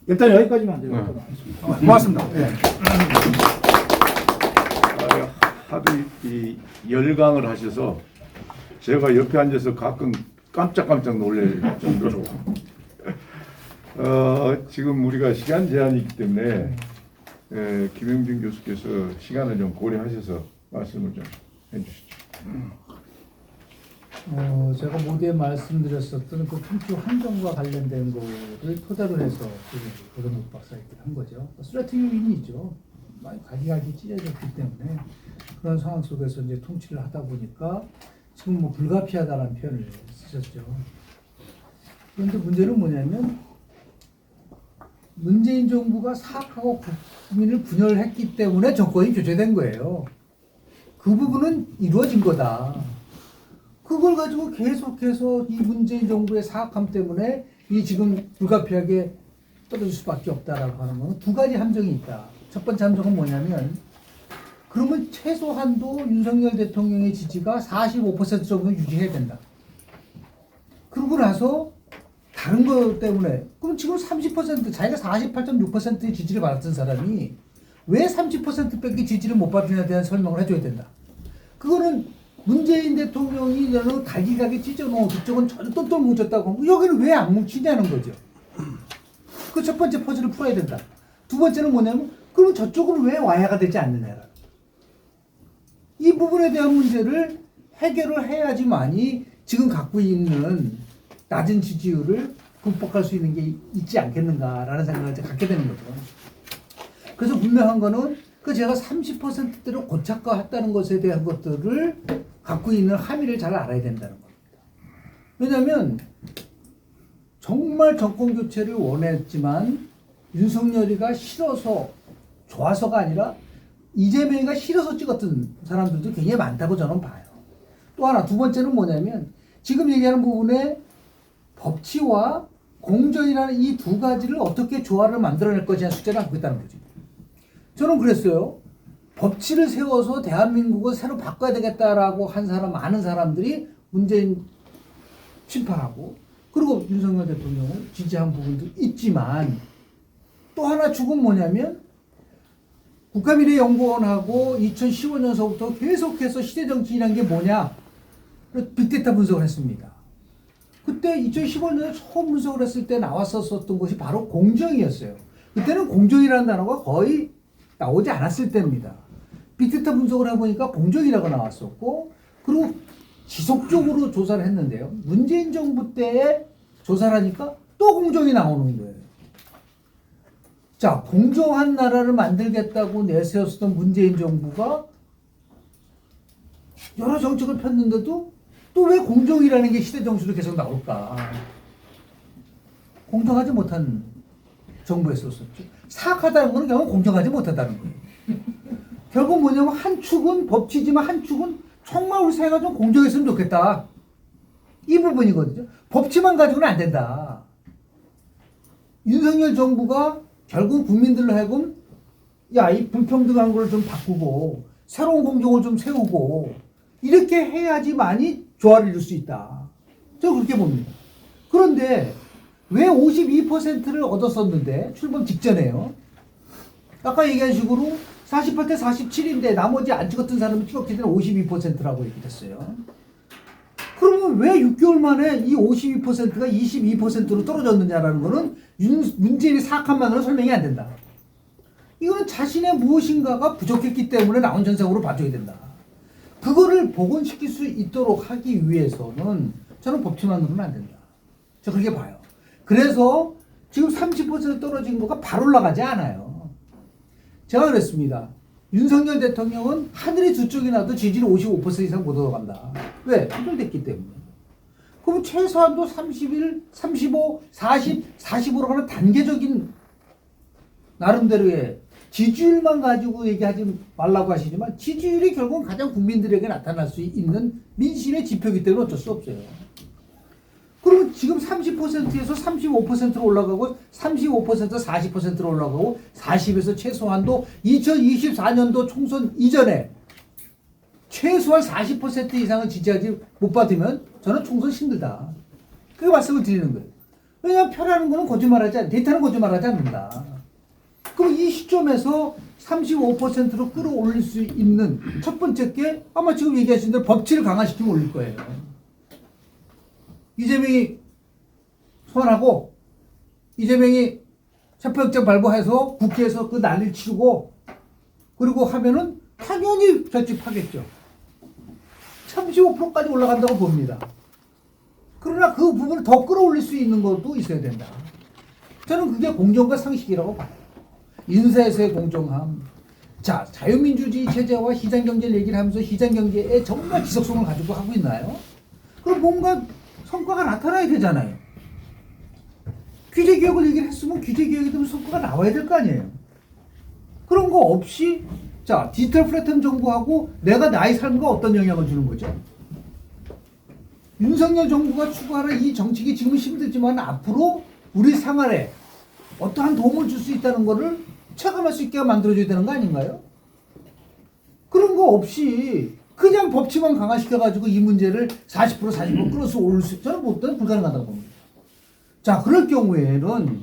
일단 여기까지만 드리도록 하겠습니다. 고맙습니다. 네.
하도 이 열강을 하셔서 제가 옆에 앉아서 가끔 깜짝깜짝 놀랄 정도로 지금 우리가 시간 제한이 있기 때문에 김영준 교수께서 시간을 좀 고려하셔서 말씀을 좀 해주시죠.
제가 모두에 말씀드렸었던 그 품질 한정과 관련된 거를 토대로 해서 고등국 박사 얘기를 한 거죠. 쓰레기 요인이죠. 많이 가지가지 찢어졌기 때문에 그런 상황 속에서 이제 통치를 하다 보니까 지금 뭐 불가피하다라는 표현을 쓰셨죠. 그런데 문제는 뭐냐면 문재인 정부가 사악하고 국민을 분열했기 때문에 정권이 교체된 거예요. 그 부분은 이루어진 거다. 그걸 가지고 계속해서 이 문재인 정부의 사악함 때문에 이 지금 불가피하게 떨어질 수밖에 없다라고 하는 건 두 가지 함정이 있다. 첫 번째 함정은 뭐냐면 그러면 최소한도 윤석열 대통령의 지지가 45% 정도 유지해야 된다. 그러고 나서 다른 것 때문에 그럼 지금 30% 자기가 48.6%의 지지를 받았던 사람이 왜 30%밖에 지지를 못 받느냐에 대한 설명을 해줘야 된다. 그거는 문재인 대통령이 너는 갈기갈기 찢어놓은 그쪽은 전혀 똘똘 뭉쳤다고 하고 여기는 왜 안 뭉치냐는 거죠. 그 첫 번째 퍼즐을 풀어야 된다. 두 번째는 뭐냐면 그럼 저쪽은 왜 와야가 되지 않느냐라. 이 부분에 대한 문제를 해결을 해야지만이 지금 갖고 있는 낮은 지지율을 극복할 수 있는 게 있지 않겠는가라는 생각을 갖게 되는 거죠. 그래서 분명한 거는 그 제가 30%대로 고착화했다는 것에 대한 것들을 갖고 있는 함의를 잘 알아야 된다는 겁니다. 왜냐하면 정말 정권 교체를 원했지만 윤석열이가 싫어서 좋아서가 아니라 이재명이가 싫어서 찍었던 사람들도 굉장히 많다고 저는 봐요. 또 하나 두 번째는 뭐냐면 지금 얘기하는 부분에 법치와 공정이라는 이 두 가지를 어떻게 조화를 만들어낼 것이냐 숙제를 하고 있다는 거죠. 저는 그랬어요. 법치를 세워서 대한민국을 새로 바꿔야 되겠다라고 한 사람, 많은 사람들이 문재인 심판하고 그리고 윤석열 대통령을 지지한 부분도 있지만 또 하나 죽은 뭐냐면 국가미래연구원하고 2015년서부터 계속해서 시대정치인이라는 게 뭐냐 빅데이터 분석을 했습니다. 그때 2015년에 처음 분석을 했을 때 나왔었던 것이 바로 공정이었어요. 그때는 공정이라는 단어가 거의 나오지 않았을 때입니다. 빅데이터 분석을 해보니까 공정이라고 나왔었고 그리고 지속적으로 조사를 했는데요. 문재인 정부 때에 조사를 하니까 또 공정이 나오는 거예요. 자, 공정한 나라를 만들겠다고 내세웠던 문재인 정부가 여러 정책을 폈는데도 또 왜 공정이라는 게 시대 정수로 계속 나올까? 공정하지 못한 정부였었죠. 사악하다는 건 결국 공정하지 못하다는 거예요. 결국 뭐냐면 한 축은 법치지만 한 축은 정말 우리 사회가 좀 공정했으면 좋겠다. 이 부분이거든요. 법치만 가지고는 안 된다. 윤석열 정부가 결국 국민들로 하여금 야, 이 불평등한 걸 좀 바꾸고 새로운 공정을 좀 세우고 이렇게 해야지만이 조화를 이룰 수 있다. 저는 그렇게 봅니다. 그런데 왜 52%를 얻었었는데 출범 직전에요. 아까 얘기한 식으로 48대 47인데 나머지 안 찍었던 사람이 찍었기 때문에 52%라고 얘기했어요. 그러면 왜 6개월 만에 이 52%가 22%로 떨어졌느냐라는 거는 문재인의 사악함만으로 설명이 안 된다. 이거는 자신의 무엇인가가 부족했기 때문에 나온 현상으로 봐줘야 된다. 그거를 복원시킬 수 있도록 하기 위해서는 저는 법치만으로는 안 된다. 저 그렇게 봐요. 그래서 지금 30% 떨어진 거가 바로 올라가지 않아요. 제가 그랬습니다. 윤석열 대통령은 하늘이 두 쪽이 나도 지지율 55% 이상 못 얻어간다. 왜? 조절됐기 때문에. 그럼 최소한도 31, 35, 40, 45로 가는 단계적인 나름대로의 지지율만 가지고 얘기하지 말라고 하시지만 지지율이 결국은 가장 국민들에게 나타날 수 있는 민심의 지표이기 때문에 어쩔 수 없어요. 그러면 지금 30%에서 35%로 올라가고 35%에서 40%로 올라가고 40에서 최소한도 2024년도 총선 이전에 최소한 40% 이상을 지지하지 못 받으면 저는 총선 힘들다. 그 말씀을 드리는 거예요. 왜냐하면 표라는 거는 거짓말하지 않는다. 데이터는 거짓말하지 않는다. 그럼 이 시점에서 35%로 끌어올릴 수 있는 첫 번째 게 아마 지금 얘기하신 대로 법치를 강화시키면 올릴 거예요. 이재명이 소환하고 이재명이 체포영장 발부해서 국회에서 그 난리를 치르고 그리고 하면은 당연히 결집하겠죠. 35%까지 올라간다고 봅니다. 그러나 그 부분을 더 끌어올릴 수 있는 것도 있어야 된다. 저는 그게 공정과 상식이라고 봐요. 인사에서의 공정함. 자, 자유민주주의 체제와 시장경제를 얘기를 하면서 시장경제에 정말 지속성을 가지고 하고 있나요? 그럼 뭔가 성과가 나타나야 되잖아요. 규제개혁을 얘기를 했으면 규제개혁에 대한 성과가 나와야 될 거 아니에요. 그런 거 없이 자, 디지털 플랫폼 정부하고 내가 나의 삶과 어떤 영향을 주는 거죠? 윤석열 정부가 추구하는 이 정책이 지금 힘들지만 앞으로 우리 생활에 어떠한 도움을 줄 수 있다는 거를 체감할 수 있게 만들어줘야 되는 거 아닌가요? 그런 거 없이 그냥 법치만 강화시켜가지고 이 문제를 40% 끌어서 올릴 수 저는 보다는 불가능하다고 봅니다. 자, 그럴 경우에는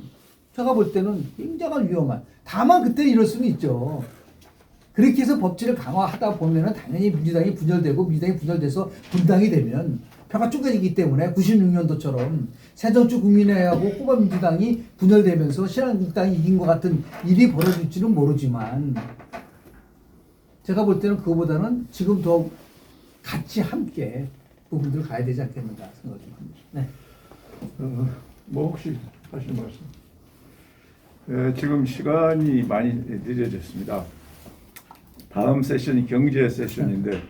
제가 볼 때는 굉장한 위험한 다만 그때 이럴 수는 있죠. 그렇게 해서 법치를 강화하다 보면은 당연히 민주당이 분열되고 민주당이 분열돼서 분당이 되면 표가 쪼개지기 때문에 96년도처럼 새정치 국민회하고 호반민주당이 분열되면서 신한국당이 이긴 것 같은 일이 벌어질지는 모르지만 제가 볼 때는 그거보다는 지금 더 같이 함께 부분들을 가야 되지 않겠는가 생각을 좀 합니다. 네.
뭐 혹시 하실 말씀? 지금 시간이 많이 늦어졌습니다. 다음 세션이 경제 세션인데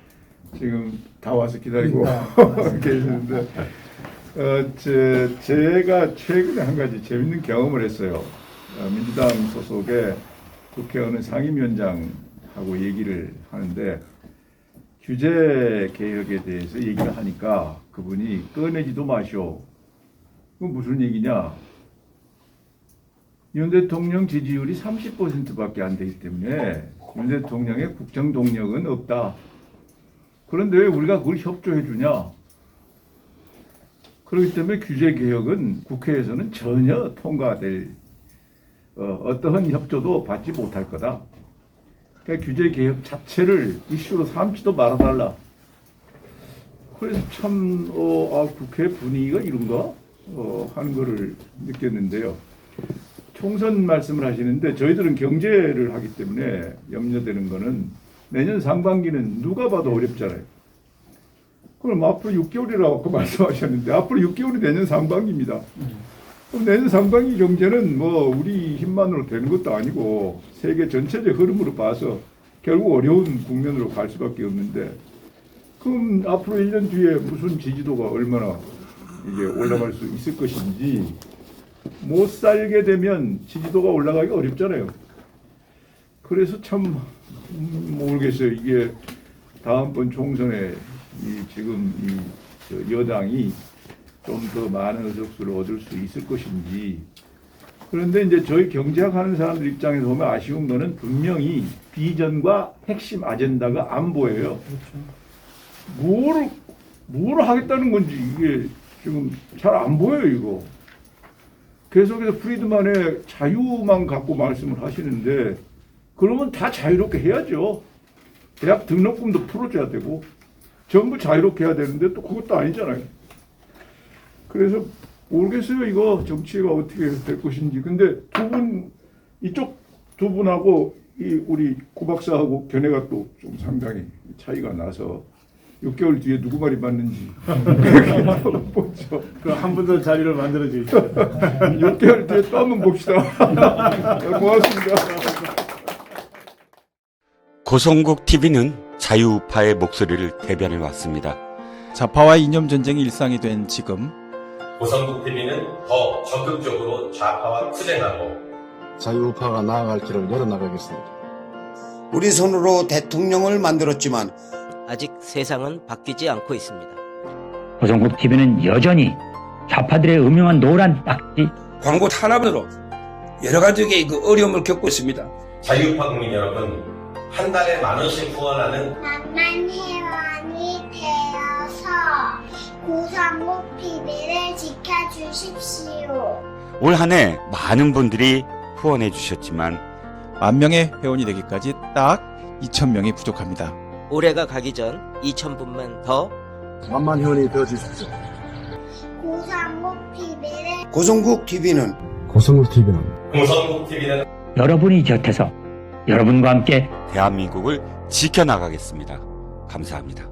지금 다 와서 기다리고
그러니까,
계시는데 제가 최근에 한 가지 재밌는 경험을 했어요. 민주당 소속의 국회의원 상임위원장하고 얘기를 하는데 규제 개혁에 대해서 얘기를 하니까 그분이 꺼내지도 마시오. 그건 무슨 얘기냐? 윤 대통령 지지율이 30%밖에 안 되기 때문에 윤 대통령의 국정 동력은 없다. 그런데 왜 우리가 그걸 협조해 주냐? 그렇기 때문에 규제 개혁은 국회에서는 전혀 통과될 어떠한 협조도 받지 못할 거다. 그러니까 규제 개혁 자체를 이슈로 삼지도 말아달라. 그래서 참 국회 분위기가 이런가 하는 거를 느꼈는데요. 총선 말씀을 하시는데 저희들은 경제를 하기 때문에 염려되는 거는 내년 상반기는 누가 봐도 어렵잖아요. 그럼 앞으로 6개월이라고 말씀하셨는데 앞으로 6개월이 내년 상반기입니다. 그럼 내년 상반기 경제는 뭐 우리 힘만으로 되는 것도 아니고 세계 전체적 흐름으로 봐서 결국 어려운 국면으로 갈 수밖에 없는데 그럼 앞으로 1년 뒤에 무슨 지지도가 얼마나 이게 올라갈 수 있을 것인지 못 살게 되면 지지도가 올라가기가 어렵잖아요. 그래서 참 모르겠어요. 이게 다음번 총선에 지금 여당이 좀 더 많은 의석수를 얻을 수 있을 것인지. 그런데 이제 저희 경제학 하는 사람들 입장에서 보면 아쉬운 거는 분명히 비전과 핵심 아젠다가 안 보여요. 뭘 하겠다는 건지 이게 지금 잘 안 보여요, 이거. 계속해서 프리드만의 자유만 갖고 말씀을 하시는데 그러면 다 자유롭게 해야죠. 대학 등록금도 풀어줘야 되고 전부 자유롭게 해야 되는데 또 그것도 아니잖아요. 그래서 모르겠어요. 이거 정치가 어떻게 될 것인지. 근데 이쪽 두 분하고 우리 구 박사하고 견해가 또 좀 상당히 차이가 나서 6개월 뒤에 누구 말이 맞는지 보죠.
그럼 한 분 더 자리를 만들어 주시죠.
6개월 뒤에 또 한번 봅시다. 고맙습니다.
고성국 TV는 자유우파의 목소리를 대변해 왔습니다.
좌파와 이념 전쟁이 일상이 된 지금
고성국 TV는 더 적극적으로 좌파와 투쟁하고
자유우파가 나아갈 길을 열어나가겠습니다.
우리 손으로 대통령을 만들었지만
아직 세상은 바뀌지 않고 있습니다.
고성국 TV는 여전히 좌파들의 음흉한 노란 딱지
광고 탄압으로 여러 가지의 그 어려움을 겪고 있습니다.
자유우파 국민 여러분, 한 달에 10,000원씩 후원하는
만만 회원이 되어서 고성국 TV를 지켜주십시오.
올 한 해 많은 분들이 후원해 주셨지만
10,000명의 회원이 되기까지 딱 2,000명이 부족합니다.
올해가 가기 전 2,000분만 더
만만 회원이 되어주십시오.
고성국 TV는
고성국 TV는
여러분이 곁에서 여러분과 함께
대한민국을 지켜나가겠습니다. 감사합니다.